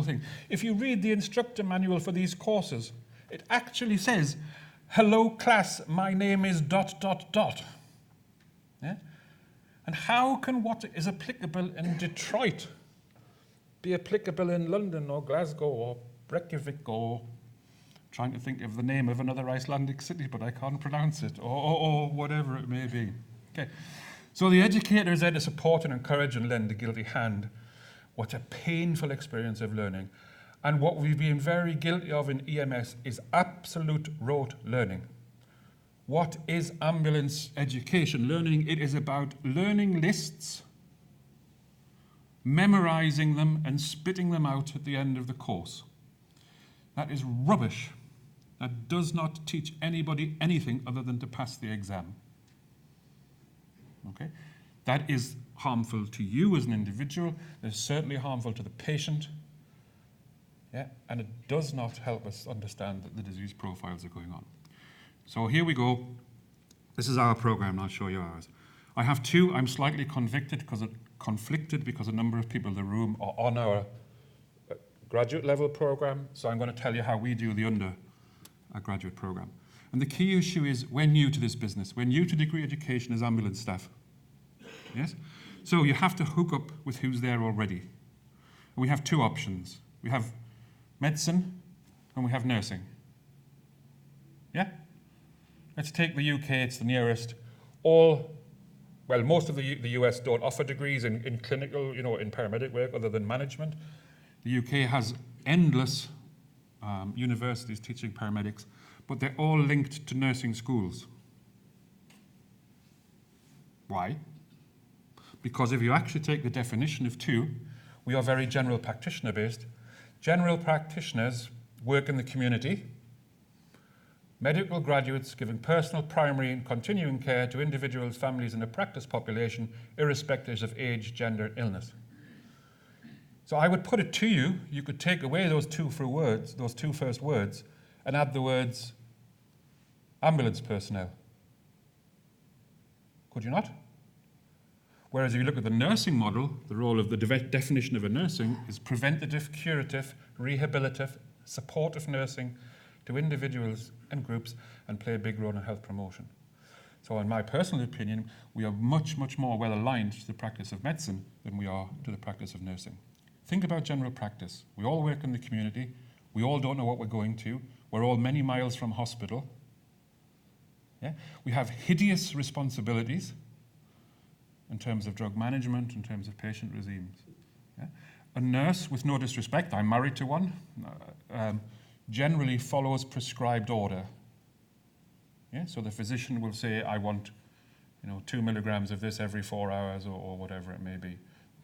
thing. If you read the instructor manual for these courses, it actually says, "Hello class, my name is ... Yeah? And how can what is applicable in Detroit be applicable in London or Glasgow or Reykjavik, or trying to think of the name of another Icelandic city, but I can't pronounce it, or whatever it may be. Okay. So the educator is there to support and encourage and lend a guilty hand. What a painful experience of learning. And what we've been very guilty of in EMS is absolute rote learning. What is ambulance education learning? It is about learning lists, memorizing them and spitting them out at the end of the course. That is rubbish. That does not teach anybody anything other than to pass the exam. Okay? That is harmful to you as an individual. It's certainly harmful to the patient. Yeah? And it does not help us understand that the disease profiles are going on. So here we go. This is our program, and I'll show you ours. I have two. I'm slightly conflicted because a number of people in the room are on our graduate level program, so I'm going to tell you how we do the undergraduate program. And the key issue is we're new to this business. We're new to degree education as ambulance staff. Yes? So you have to hook up with who's there already. And we have two options. We have medicine and we have nursing. Yeah? Let's take the UK, it's the nearest. Most of the US don't offer degrees in clinical, in paramedic work other than management. The UK has endless universities teaching paramedics, but they're all linked to nursing schools. Why? Because if you actually take the definition of two, we are very general practitioner based. General practitioners work in the community. Medical graduates giving personal, primary and continuing care to individuals, families and a practice population, irrespective of age, gender, and illness. So I would put it to you, you could take away those two first words, and add the words ambulance personnel. Could you not? Whereas if you look at the nursing model, the role of the definition of a nursing is preventative, curative, rehabilitative, supportive nursing to individuals and groups, and play a big role in health promotion. So in my personal opinion, we are much, much more well aligned to the practice of medicine than we are to the practice of nursing. Think about general practice. We all work in the community. We all don't know what we're going to. We're all many miles from hospital. Yeah? We have hideous responsibilities in terms of drug management, in terms of patient regimes. Yeah? A nurse, with no disrespect, I'm married to one, generally follows prescribed order. Yeah? So the physician will say, I want 2 milligrams of this every 4 hours or whatever it may be.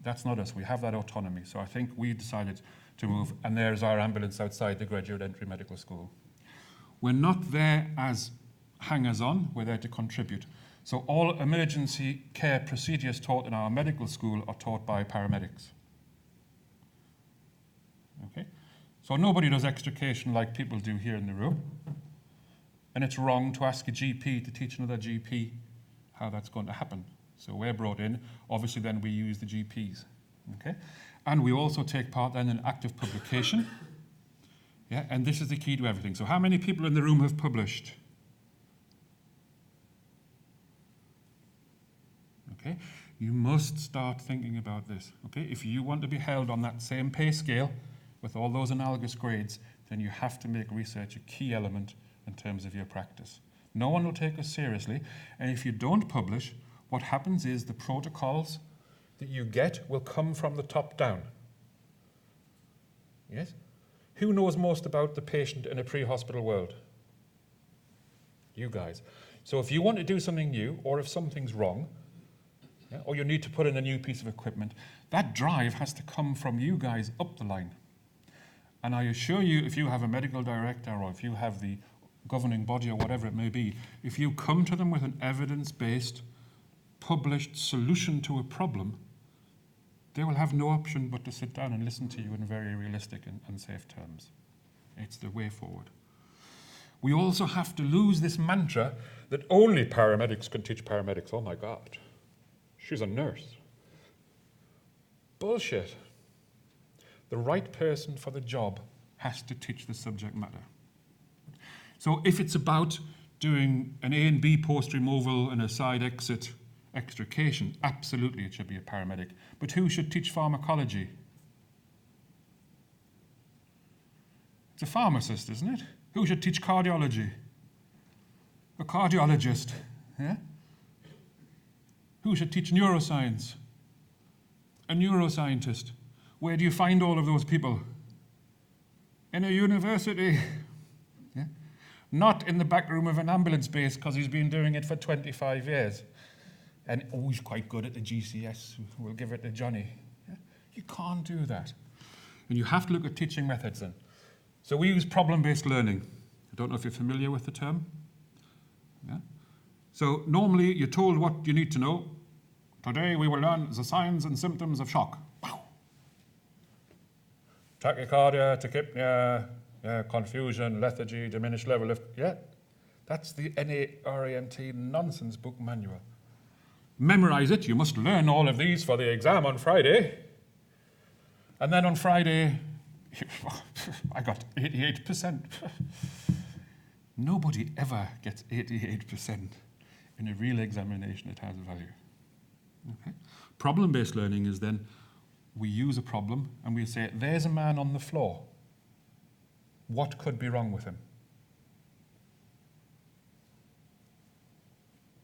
That's not us. We have that autonomy. So I think we decided to move, and there's our ambulance outside the graduate entry medical school. We're not there as hangers-on. We're there to contribute. So all emergency care procedures taught in our medical school are taught by paramedics. Okay? So nobody does extrication like people do here in the room. And it's wrong to ask a GP to teach another GP how that's going to happen. So we're brought in. Obviously, then we use the GPs. Okay? And we also take part then in active publication. Yeah? And this is the key to everything. So how many people in the room have published? Okay? You must start thinking about this. Okay? If you want to be held on that same pay scale with all those analogous grades, then you have to make research a key element in terms of your practice. No one will take us seriously, and if you don't publish, what happens is the protocols that you get will come from the top down. Yes? Who knows most about the patient in a pre-hospital world? You guys. So if you want to do something new, or if something's wrong, or you need to put in a new piece of equipment, that drive has to come from you guys up the line. And I assure you, if you have a medical director or if you have the governing body or whatever it may be, if you come to them with an evidence-based, published solution to a problem, they will have no option but to sit down and listen to you in very realistic and safe terms. It's the way forward. We also have to lose this mantra that only paramedics can teach paramedics. Oh my God, she's a nurse. Bullshit. The right person for the job has to teach the subject matter. So if it's about doing an A and B post removal and a side exit extrication, absolutely it should be a paramedic. But who should teach pharmacology? It's a pharmacist, isn't it? Who should teach cardiology? A cardiologist, yeah? Who should teach neuroscience? A neuroscientist. Where do you find all of those people? In a university. Yeah? Not in the back room of an ambulance base because he's been doing it for 25 years. And he's quite good at the GCS. We'll give it to Johnny. Yeah? You can't do that. And you have to look at teaching methods then. So we use problem-based learning. I don't know if you're familiar with the term. Yeah? So normally you're told what you need to know. Today we will learn the signs and symptoms of shock. Wow. Tachycardia, tachypnea, confusion, lethargy, diminished level of... Yeah, that's the NARENT nonsense book manual. Memorize it. You must learn all of these for the exam on Friday. And then on Friday, I got 88%. Nobody ever gets 88% in a real examination. It has a value. Okay. Problem-based learning is then we use a problem and we say, there's a man on the floor. What could be wrong with him?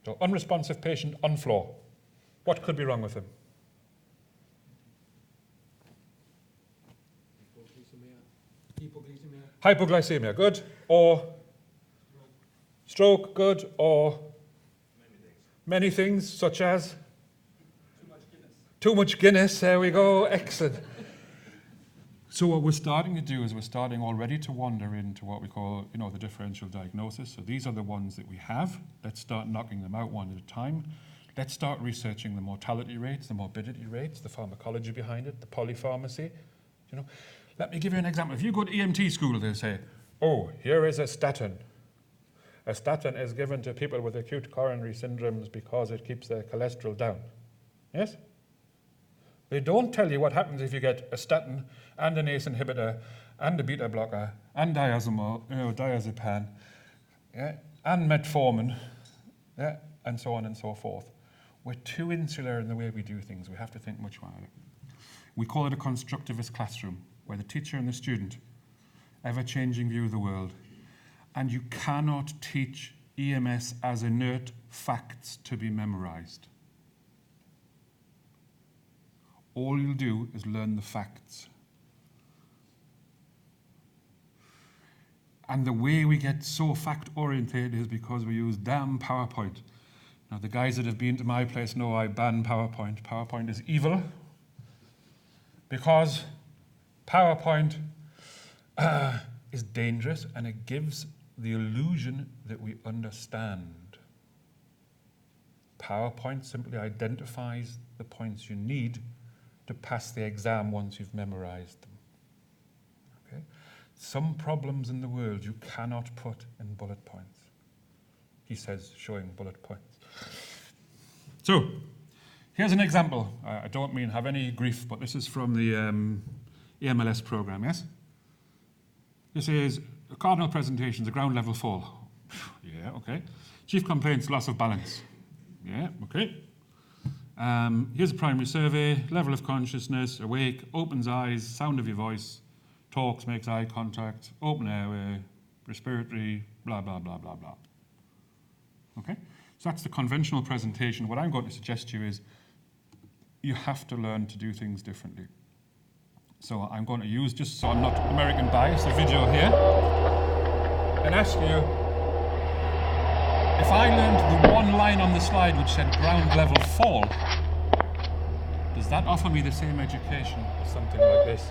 So unresponsive patient on floor. What could be wrong with him? Hypoglycemia, good. Or stroke, good. Or many things, such as? Too much Guinness, there we go, excellent. So what we're starting to do is we're starting already to wander into what we call, the differential diagnosis. So these are the ones that we have. Let's start knocking them out one at a time. Let's start researching the mortality rates, the morbidity rates, the pharmacology behind it, the polypharmacy. Let me give you an example. If you go to EMT school, they'll say, oh, here is a statin. A statin is given to people with acute coronary syndromes because it keeps their cholesterol down. Yes? They don't tell you what happens if you get a statin and an ACE inhibitor and a beta blocker and diazepam, yeah, and metformin, yeah, and so on and so forth. We're too insular in the way we do things. We have to think much wider. We call it a constructivist classroom, where the teacher and the student, ever-changing view of the world, and you cannot teach EMS as inert facts to be memorized. All you'll do is learn the facts. And the way we get so fact-oriented is because we use damn PowerPoint. Now, the guys that have been to my place know I ban PowerPoint. PowerPoint is evil because PowerPoint is dangerous and it gives the illusion that we understand. PowerPoint simply identifies the points you need to pass the exam once you've memorized them. Okay? Some problems in the world you cannot put in bullet points. He says, showing bullet points. So, here's an example. I don't mean have any grief, but this is from the EMLS program, yes? This is cardinal presentations, a ground level fall. Yeah, okay. Chief complaints, loss of balance. Yeah, okay. Here's a primary survey, level of consciousness, awake, opens eyes, sound of your voice, talks, makes eye contact, open airway, respiratory, blah, blah, blah, blah, blah. Okay? So that's the conventional presentation. What I'm going to suggest to you is you have to learn to do things differently. So I'm going to use, just so I'm not American biased, a video here and ask you, if I learned the one line on the slide which said ground level fall, does that offer me the same education as something like this?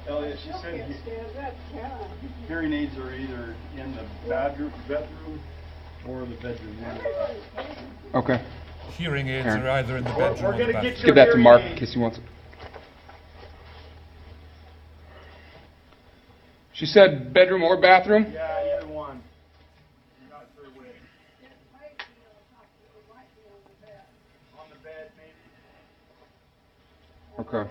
Elliot, she said hearing aids are either in the bedroom or the bedroom. Okay. Hearing aids are either in the bedroom or the bathroom. Give that to Mark in case he wants it. She said bedroom or bathroom? Yeah, either one. Not sure which. On the bed, maybe? Okay.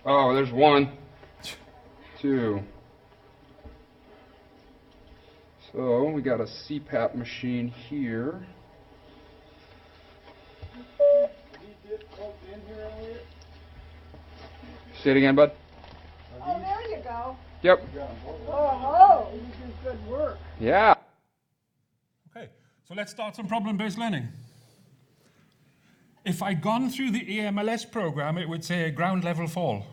Oh, there's 1, 2. So we got a CPAP machine here. Say it again, bud. Oh, there you go. Yep. Oh, you do good work. Yeah. Okay, so let's start some problem-based learning. If I'd gone through the EMLS program, it would say ground level fall.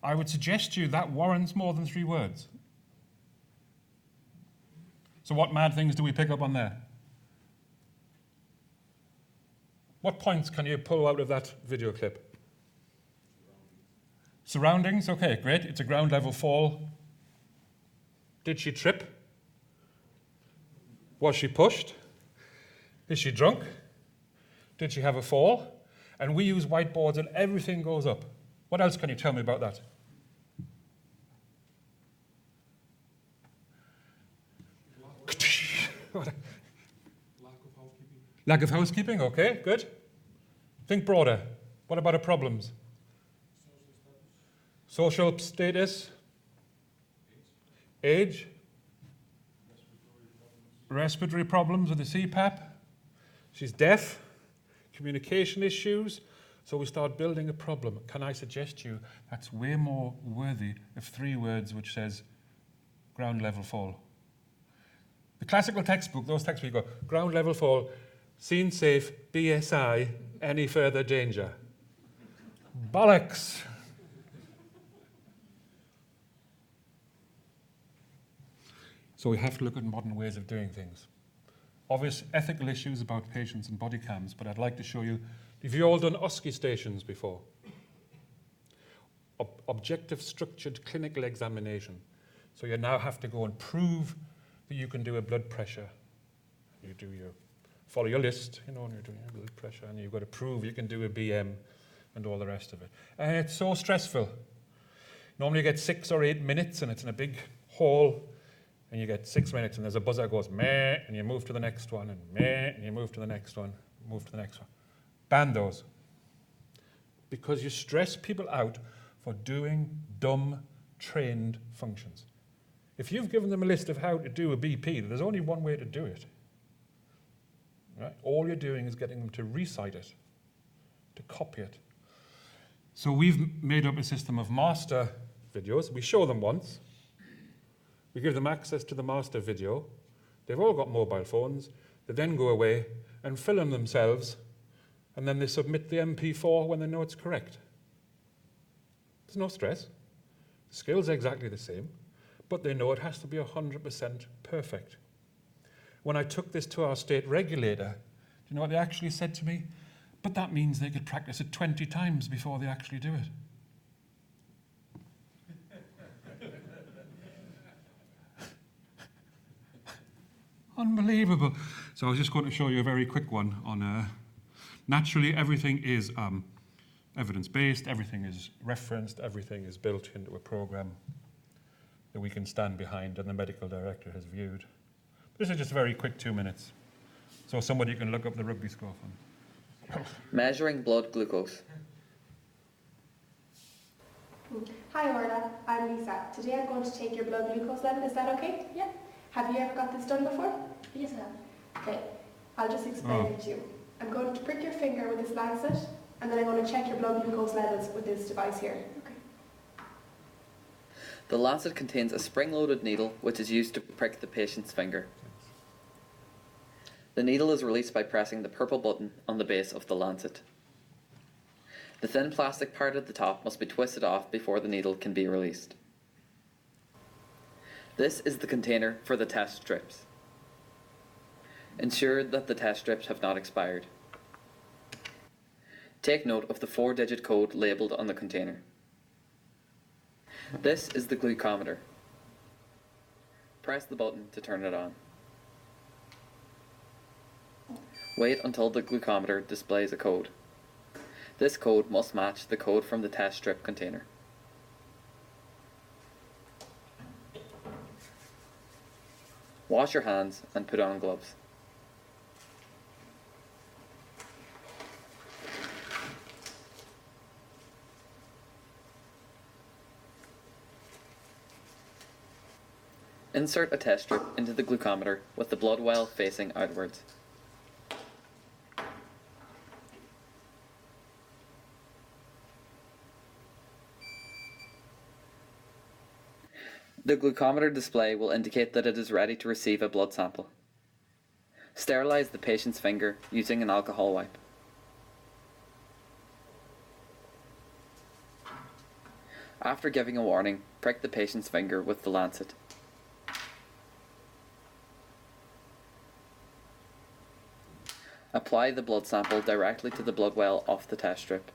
I would suggest to you that warrants more than 3 words. So what mad things do we pick up on there? What points can you pull out of that video clip? Surroundings, okay, great. It's a ground level fall. Did she trip? Was she pushed? Is she drunk? Did she have a fall? And we use whiteboards and everything goes up. What else can you tell me about that? Lack of housekeeping, okay, good. Think broader. What about her problems? Social status? Age? Respiratory problems with the CPAP? She's deaf? Communication issues? So we start building a problem. Can I suggest to you that's way more worthy of 3 words which says ground level fall? The classical textbook, those texts where you go, ground level fall, scene safe, BSI, any further danger. Bollocks. So we have to look at modern ways of doing things. Obvious ethical issues about patients and body cams, but I'd like to show you, have you all done OSCE stations before? Objective structured clinical examination. So you now have to go and prove that you can do a blood pressure. You do your, follow your list, you know, and you're doing your blood pressure, and you've got to prove you can do a BM and all the rest of it. And it's so stressful. Normally you get 6 or 8 minutes, and it's in a big hall, and you get 6 minutes, and there's a buzzer that goes meh, and you move to the next one, and meh, and you move to the next one, move to the next one. Ban those. Because you stress people out for doing dumb, trained functions. If you've given them a list of how to do a BP, there's only one way to do it. Right? All you're doing is getting them to recite it, to copy it. So we've made up a system of master videos. We show them once. We give them access to the master video. They've all got mobile phones. They then go away and film themselves, and then they submit the MP4 when they know it's correct. There's no stress. The skill's exactly the same, but they know it has to be 100% perfect. When I took this to our state regulator, do you know what they actually said to me? But that means they could practice it 20 times before they actually do it. Unbelievable. So I was just going to show you a very quick one on naturally everything is evidence-based, everything is referenced, everything is built into a program that we can stand behind and the medical director has viewed. This is just a very quick 2 minutes. So somebody can look up the rugby score on. Measuring blood glucose. Hi Orla, I'm Lisa. Today I'm going to take your blood glucose level, is that okay? Yeah. Have you ever got this done before? Yes, I have. Okay, I'll just explain it to you. I'm going to prick your finger with this lancet, and then I'm going to check your blood glucose levels with this device here. Okay. The lancet contains a spring-loaded needle which is used to prick the patient's finger. The needle is released by pressing the purple button on the base of the lancet. The thin plastic part at the top must be twisted off before the needle can be released. This is the container for the test strips. Ensure that the test strips have not expired. Take note of the 4-digit code labelled on the container. This is the glucometer. Press the button to turn it on. Wait until the glucometer displays a code. This code must match the code from the test strip container. Wash your hands and put on gloves. Insert a test strip into the glucometer with the blood well facing outwards. The glucometer display will indicate that it is ready to receive a blood sample. Sterilize the patient's finger using an alcohol wipe. After giving a warning, prick the patient's finger with the lancet. Apply the blood sample directly to the blood well off the test strip.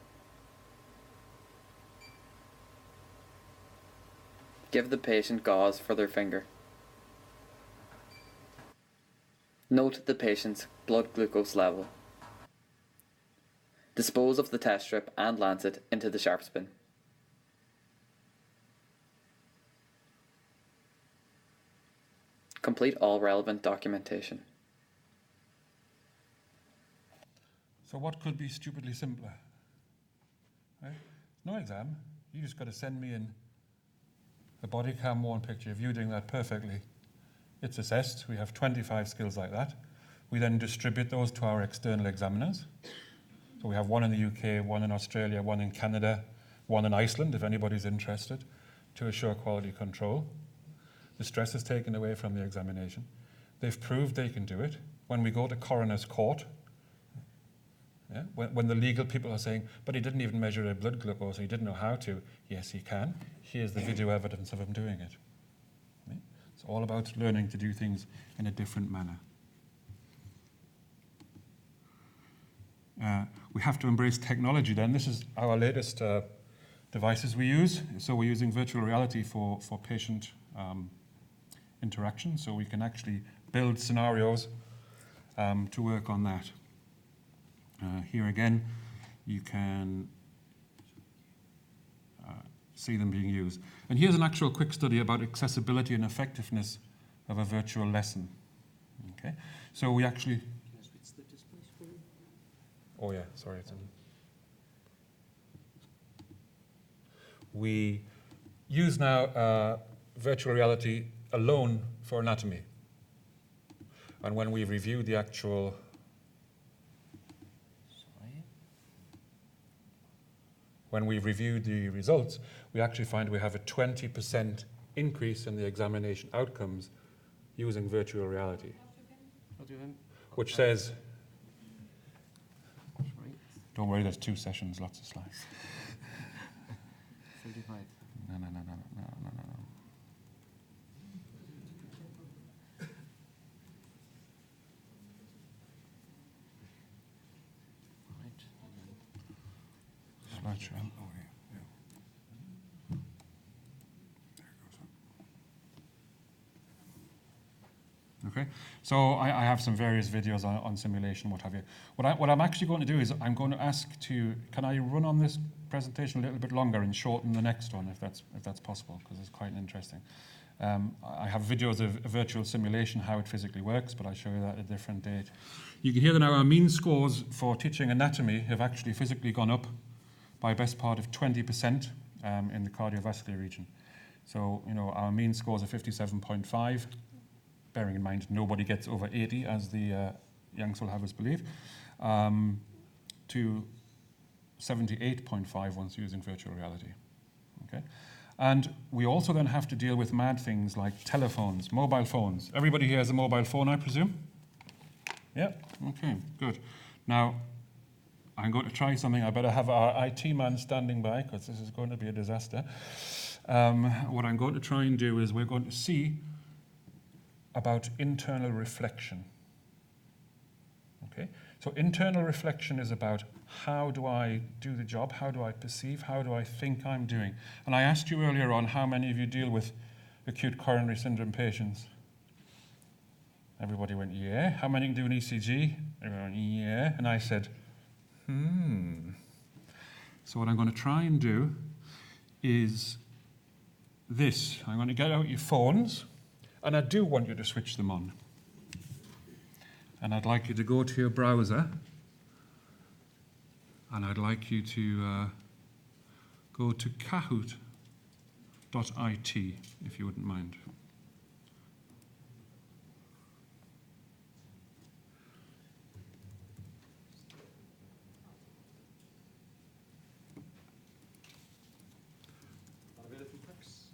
Give the patient gauze for their finger. Note the patient's blood glucose level. Dispose of the test strip and lancet into the sharps bin. Complete all relevant documentation. So what could be stupidly simpler? Right? No exam. You just got to send me in a body cam worn picture of you doing that perfectly. It's assessed. We have 25 skills like that. We then distribute those to our external examiners. So we have one in the UK, one in Australia, one in Canada, one in Iceland, if anybody's interested, to assure quality control. The stress is taken away from the examination. They've proved they can do it. When we go to coroner's court, yeah, when the legal people are saying, but he didn't even measure a blood glucose, he didn't know how to. Yes, he can. Here's the video evidence of him doing it. Right? It's all about learning to do things in a different manner. We have to embrace technology then. This is our latest devices we use. So we're using virtual reality for patient interaction, so we can actually build scenarios to work on that. Here again, you can see them being used. And here's an actual quick study about accessibility and effectiveness of a virtual lesson. Okay, so we actually... Oh yeah, sorry. We use now virtual reality alone for anatomy. And when we review the actual... When we reviewed the results, we actually find we have a 20% increase in the examination outcomes using virtual reality. Which says, don't worry, there's 2 sessions, lots of slides. 35. No. Slideshow. Oh, yeah. There it goes. Okay, so I have some various videos on simulation, what have you. What I'm actually going to do is I'm going to ask can I run on this presentation a little bit longer and shorten the next one if that's possible, because it's quite interesting. I have videos of a virtual simulation, how it physically works, but I'll show you that at a different date. You can hear that now our mean scores for teaching anatomy have actually physically gone up by best part of 20% in the cardiovascular region. So, our mean scores are 57.5, bearing in mind nobody gets over 80, as the Yanks will have us believe, to 78.5 once using virtual reality. Okay? And we also then have to deal with mad things like telephones, mobile phones. Everybody here has a mobile phone, I presume? Yeah? Okay, good. Now, I'm going to try something. I better have our IT man standing by, because this is going to be a disaster. What I'm going to try and do is we're going to see about internal reflection. Okay? So internal reflection is about how do I do the job, how do I perceive, how do I think I'm doing. And I asked you earlier on how many of you deal with acute coronary syndrome patients. Everybody went, yeah. How many can do an ECG? Everyone went, yeah. And I said, So what I'm going to try and do is this. I'm going to get out your phones, And I do want you to switch them on. And I'd like you to go to your browser, and I'd like you to go to kahoot.it, if you wouldn't mind.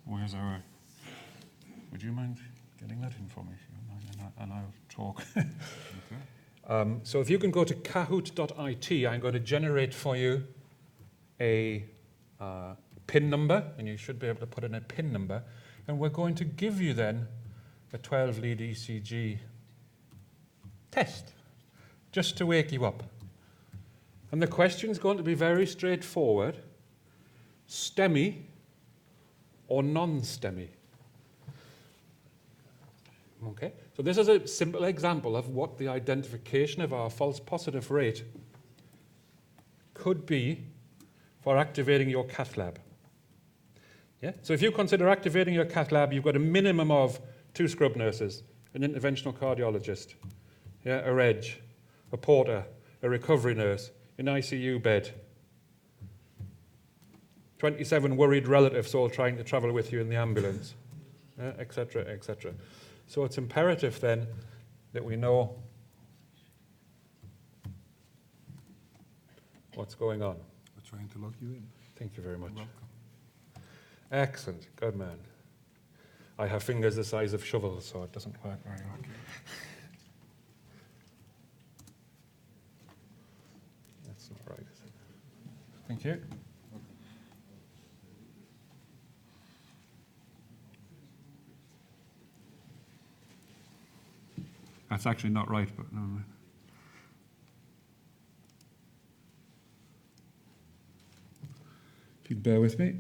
Where's our... Would you mind getting that in for me? And I'll talk. Okay. So if you can go to kahoot.it, I'm going to generate for you a PIN number, and you should be able to put in a PIN number, and we're going to give you then a 12-lead ECG test, just to wake you up. And the question's going to be very straightforward. STEMI or non-STEMI. Okay, so this is a simple example of what the identification of our false positive rate could be for activating your cath lab. Yeah? So if you consider activating your cath lab, you've got a minimum of 2 scrub nurses, an interventional cardiologist, yeah, a reg, a porter, a recovery nurse, an ICU bed, 27 worried relatives all trying to travel with you in the ambulance, etc., etc. So it's imperative then that we know what's going on. We're trying to log you in. Thank you very much. Welcome. Excellent, good man. I have fingers the size of shovels, so it doesn't work very well. Okay. That's not right, is it? Thank you. That's actually not right, but no. If you'd bear with me.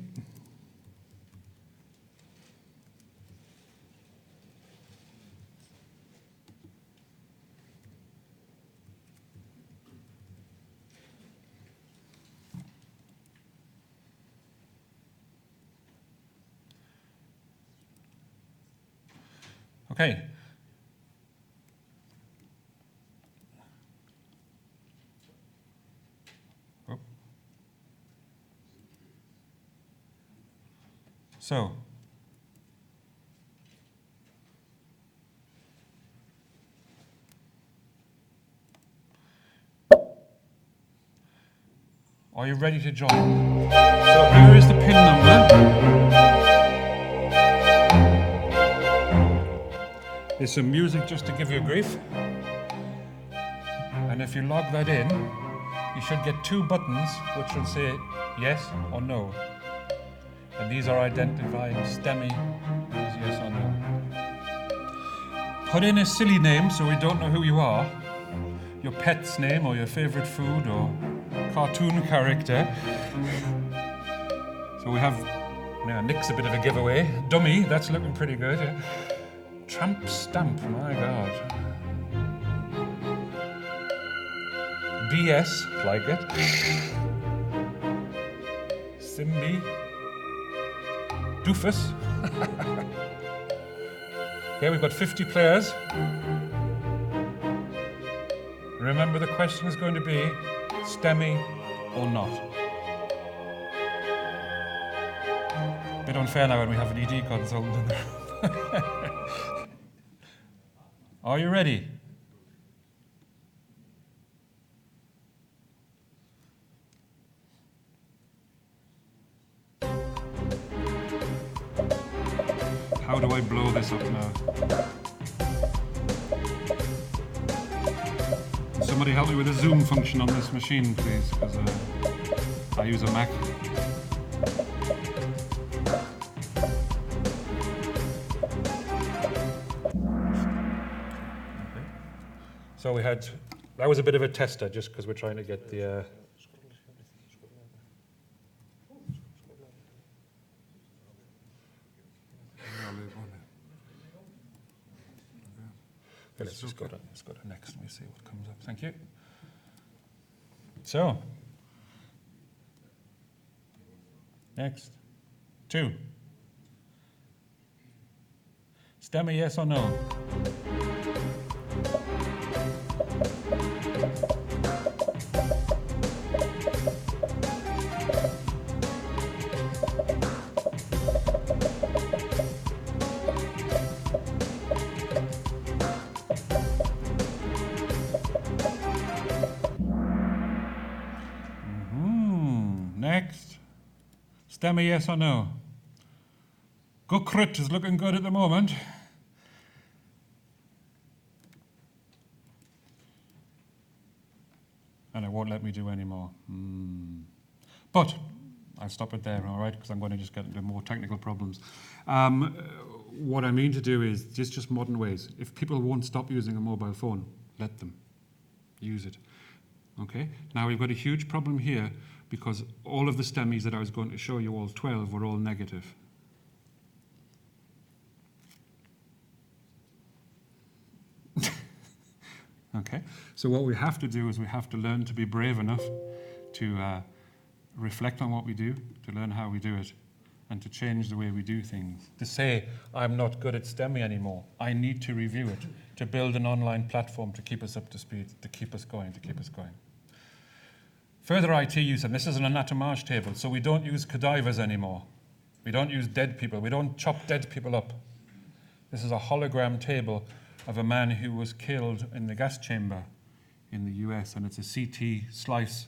Okay. So, are you ready to join? So here is the PIN number. There's some music just to give you a grief. And if you log that in, you should get 2 buttons which will say yes or no. And these are identifying STEMI as yes or no. Put in a silly name so we don't know who you are. Your pet's name or your favorite food or cartoon character. So we have, Nick's a bit of a giveaway. Dummy, that's looking pretty good. Yeah. Tramp stamp, my God. BS, like it. Simbi. Doofus. Okay, we've got 50 players. Remember, the question is going to be STEMI or not. A bit unfair now when we have an ED consultant in there. Are you ready? How do I blow this up now? Somebody help me with the zoom function on this machine, please, because I use a Mac. So we had, that was a bit of a tester just because we're trying to get the... Okay, let's just go to next and we see what comes up. Thank you. So, next, 2. STEMI, yes or no? Next. STEMI, yes or no? Gukrit is looking good at the moment. And it won't let me do any more. But I'll stop it there, all right, because I'm going to just get into more technical problems. What I mean to do is just modern ways. If people won't stop using a mobile phone, let them use it. Okay? Now we've got a huge problem here because all of the STEMIs that I was going to show you, all 12, were all negative. Okay? So what we have to do is we have to learn to be brave enough to reflect on what we do, to learn how we do it, and to change the way we do things. To say, I'm not good at STEMI anymore. I need to review it, to build an online platform to keep us up to speed, to keep us going, to keep us going. Further IT use, and this is an anatomage table, so we don't use cadavers anymore. We don't use dead people. We don't chop dead people up. This is a hologram table of a man who was killed in the gas chamber in the US, and it's a CT slice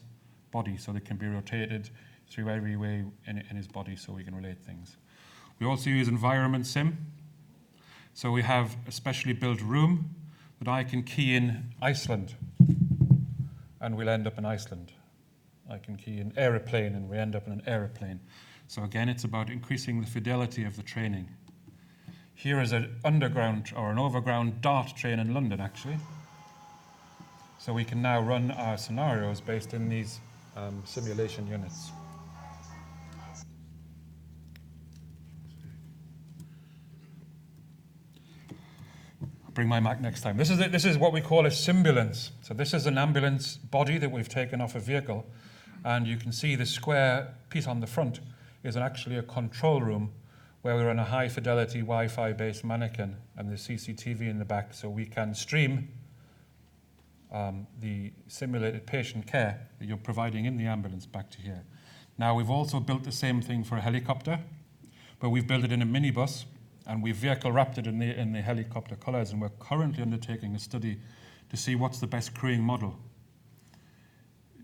body, so they can be rotated through every way in his body so we can relate things. We also use environment sim. So we have a specially built room that I can key in Iceland, and we'll end up in Iceland. I can key in aeroplane, and we end up in an aeroplane. So again, it's about increasing the fidelity of the training. Here is an underground or an overground DART train in London, actually. So we can now run our scenarios based in these simulation units. I'll bring my Mac next time. This is what we call a simbulance. So this is an ambulance body that we've taken off a vehicle, and you can see the square piece on the front is actually a control room where we run a high-fidelity Wi-Fi-based mannequin and the CCTV in the back, so we can stream the simulated patient care that you're providing in the ambulance back to here. Now, we've also built the same thing for a helicopter, but we've built it in a minibus, and we've vehicle wrapped it in the helicopter colours, and we're currently undertaking a study to see what's the best crewing model.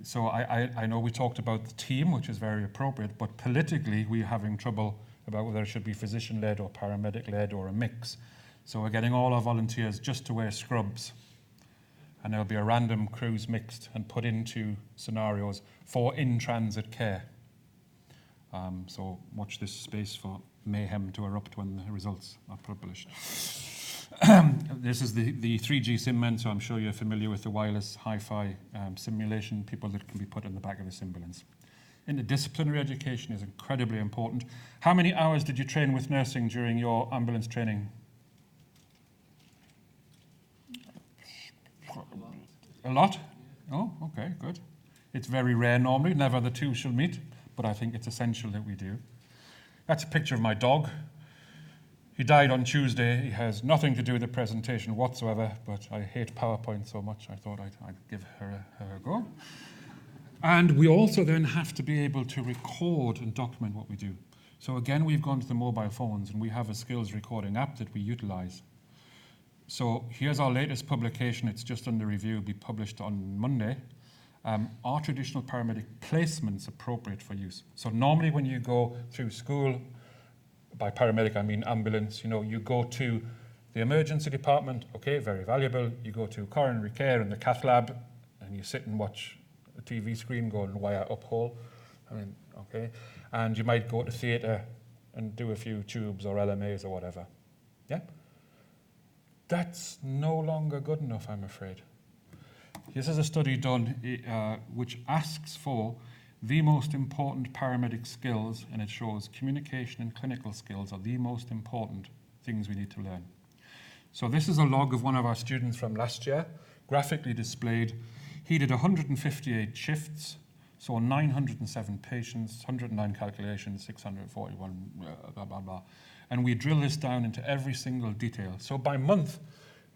So I know we talked about the team, which is very appropriate, but politically we're having trouble about whether it should be physician-led or paramedic-led or a mix. So we're getting all our volunteers just to wear scrubs, and there'll be a random crews mixed and put into scenarios for in-transit care. So watch this space for mayhem to erupt when the results are published. This is the 3G SimMen, so I'm sure you're familiar with the wireless hi-fi simulation people that can be put in the back of the simbulance. Interdisciplinary education is incredibly important. How many hours did you train with nursing during your ambulance training? A lot? Oh, okay, good. It's very rare normally, never the two shall meet, but I think it's essential that we do. That's a picture of my dog. He died on Tuesday. He has nothing to do with the presentation whatsoever, but I hate PowerPoint so much I thought I'd give her a go. And we also then have to be able to record and document what we do. So again, we've gone to the mobile phones, and we have a skills recording app that we utilize. So here's our latest publication. It's just under review. It'll be published on Monday. Are traditional paramedic placements appropriate for use? So normally when you go through school, by paramedic I mean ambulance, you go to the emergency department, okay, very valuable. You go to coronary care in the cath lab, and you sit and watch a TV screen going wire uphole. Okay. And you might go to theatre and do a few tubes or LMAs or whatever. Yeah? That's no longer good enough, I'm afraid. This is a study done which asks for the most important paramedic skills, and it shows communication and clinical skills are the most important things we need to learn. So this is a log of one of our students from last year, graphically displayed. He did 158 shifts, saw 907 patients, 109 calculations, 641 blah, blah, blah. And we drill this down into every single detail. So by month,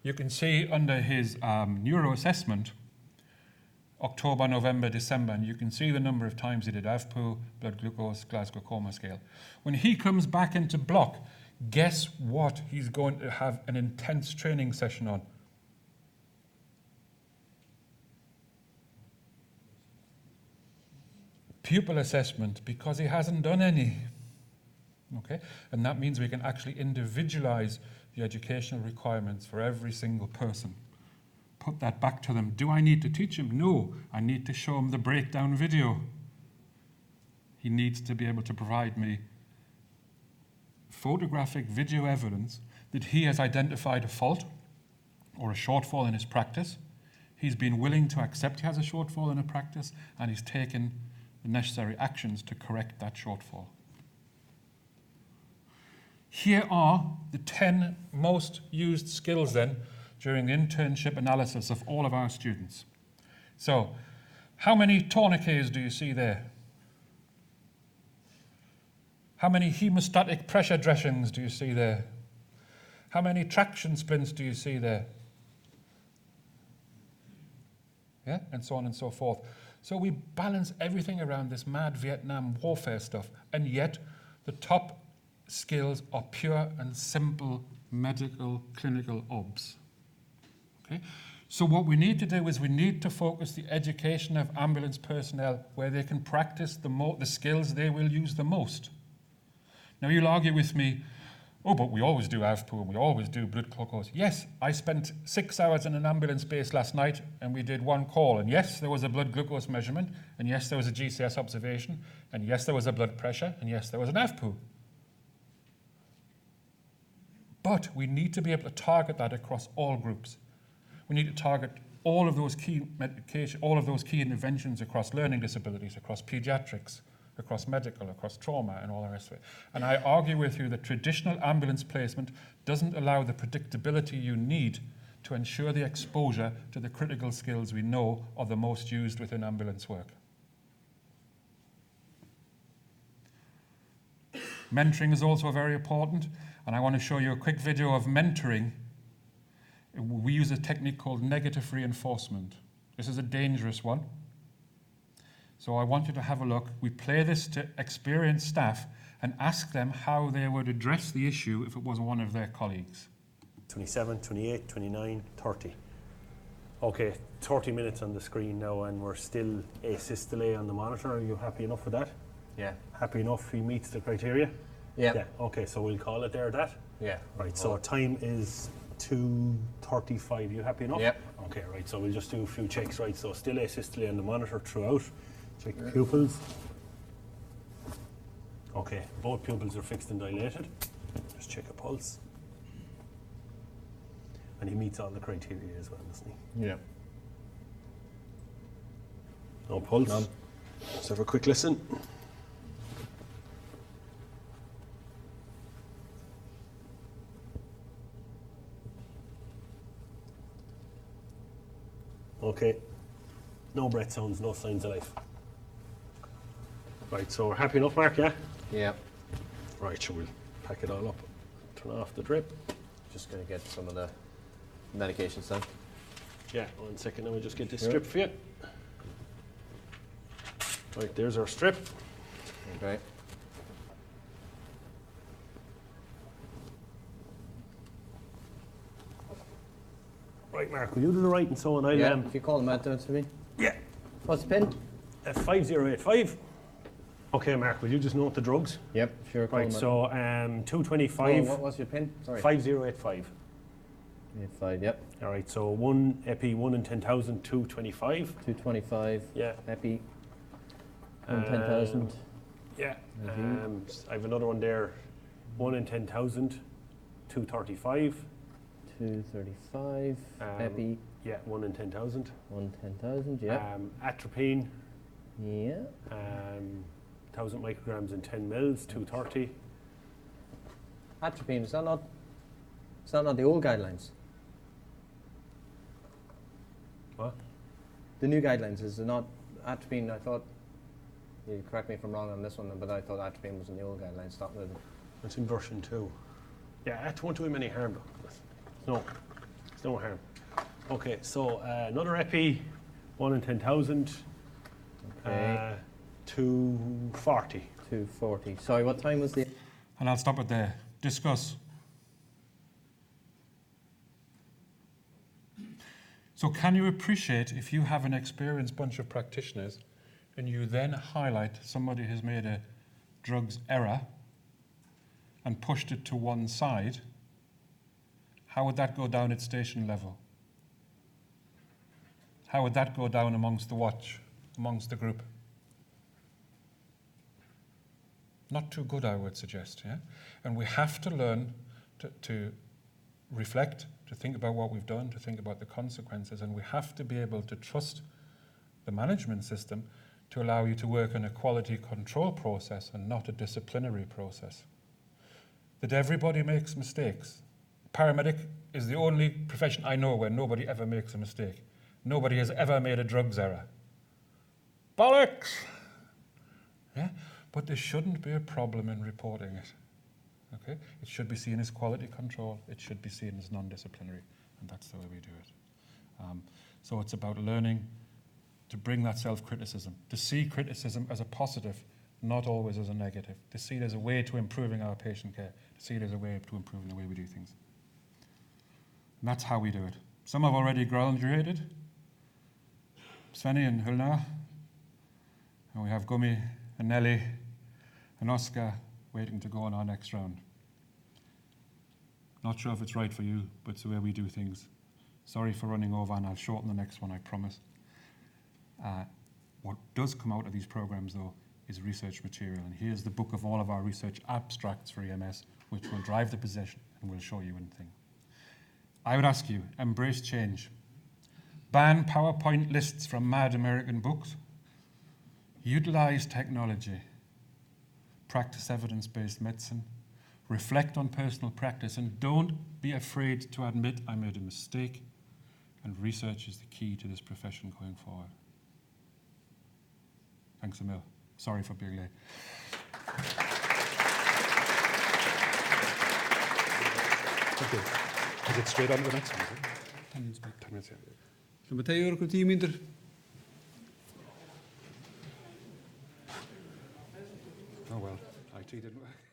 you can see under his neuro assessment, October, November, December, and you can see the number of times he did AVPU, blood glucose, Glasgow Coma Scale. When he comes back into block, guess what he's going to have an intense training session on? Pupil assessment, because he hasn't done any. Okay? And that means we can actually individualize the educational requirements for every single person. Put that back to them. Do I need to teach him? No, I need to show him the breakdown video. He needs to be able to provide me photographic video evidence that he has identified a fault or a shortfall in his practice. He's been willing to accept he has a shortfall in a practice, and he's taken the necessary actions to correct that shortfall. Here are the 10 most used skills then during the internship analysis of all of our students. So, how many tourniquets do you see there? How many hemostatic pressure dressings do you see there? How many traction splints do you see there? Yeah, and so on and so forth. So we balance everything around this mad Vietnam warfare stuff, and yet the top skills are pure and simple medical clinical obs. Okay? So what we need to do is we need to focus the education of ambulance personnel where they can practice the skills they will use the most. Now you'll argue with me, oh, but we always do AVPU and we always do blood glucose. Yes, I spent 6 hours in an ambulance base last night and we did one call. And yes, there was a blood glucose measurement. And yes, there was a GCS observation. And yes, there was a blood pressure. And yes, there was an AVPU. But we need to be able to target that across all groups. We need to target all of those key medication, all of those key interventions across learning disabilities, across pediatrics, across medical, across trauma, and all the rest of it. And I argue with you that traditional ambulance placement doesn't allow the predictability you need to ensure the exposure to the critical skills we know are the most used within ambulance work. Mentoring is also very important, and I want to show you a quick video of mentoring. We use a technique called negative reinforcement. This is a dangerous one. So I want you to have a look. We play this to experienced staff and ask them how they would address the issue if it was one of their colleagues. 27, 28, 29, 30. Okay, 30 minutes on the screen now and we're still asystole on the monitor. Are you happy enough with that? Yeah. Happy enough he meets the criteria? Yeah. Okay, so we'll call it there that? Yeah. Right, so time is 2:35. You happy enough? Yep. Okay, right, so we'll just do a few checks, right? So still asystole on the monitor throughout. Check the pupils. Okay, both pupils are fixed and dilated. Just check a pulse. And he meets all the criteria as well, doesn't he? Yeah. No pulse. None. Let's have a quick listen. Okay. No breath sounds, no signs of life. Right, so we're happy enough, Mark, yeah? Yeah. Right, so we'll pack it all up. Turn off the drip. Just going to get some of the medications done. Yeah, 1 second, now we'll just get this strip for you. Right, there's our strip. Okay. Right, Mark, will you do the right and so on? Yeah, if you call them out to me. Yeah. What's the pin? 5085. Okay, Mark, will you just note the drugs? Yep, sure. Right, so 225. What was your pin? Sorry. 5085. 85, yep. All right, so 1 epi, 1 in 10,000, 225. 225. Yeah. Epi. 1 in 10,000. Yeah. I have another one there. 1 in 10,000, 235. 235. Epi. Yeah, 1 in 10,000. 1 in 10,000, yeah. Atropine. Yeah. 1,000 micrograms in 10 mils, 230. Atropine, is that not the old guidelines? What? The new guidelines, is it not atropine? I thought, you correct me if I'm wrong on this one, but I thought atropine was in the old guidelines. Stop with it. It's in version 2. Yeah, it won't do him any harm though. It's no harm. Okay, so another epi, 1 in 10,000, Okay. 240. 240. Sorry, what time was the... And I'll stop it there. Discuss. So can you appreciate if you have an experienced bunch of practitioners and you then highlight somebody who's made a drugs error and pushed it to one side, how would that go down at station level? How would that go down amongst the watch, amongst the group? Not too good, I would suggest, yeah? And we have to learn to reflect, to think about what we've done, to think about the consequences, and we have to be able to trust the management system to allow you to work in a quality control process and not a disciplinary process. That everybody makes mistakes. Paramedic is the only profession I know where nobody ever makes a mistake. Nobody has ever made a drugs error. Bollocks! Yeah? But there shouldn't be a problem in reporting it. Okay? It should be seen as quality control. It should be seen as non-disciplinary, and that's the way we do it. So it's about learning to bring that self-criticism, to see criticism as a positive, not always as a negative, to see it as a way to improving our patient care, to see it as a way to improving the way we do things. And that's how we do it. Some have already graduated, Svenny and Hulna, and we have Gummy and Nelly and Oscar waiting to go on our next round. Not sure if it's right for you, but it's the way we do things. Sorry for running over, and I'll shorten the next one, I promise. What does come out of these programs, though, is research material. And here's the book of all of our research abstracts for EMS, which will drive the position and will show you one thing. I would ask you, embrace change. Ban PowerPoint lists from mad American books. Utilize technology. Practice evidence-based medicine. Reflect on personal practice, and don't be afraid to admit I made a mistake. And research is the key to this profession going forward. Thanks a mil. Sorry for being late. Okay. Is it straight on to the next one? Is it? 10 minutes. 10 minutes, yeah. Zullen we meteen ook 10 minuten? Oh well, IT didn't work.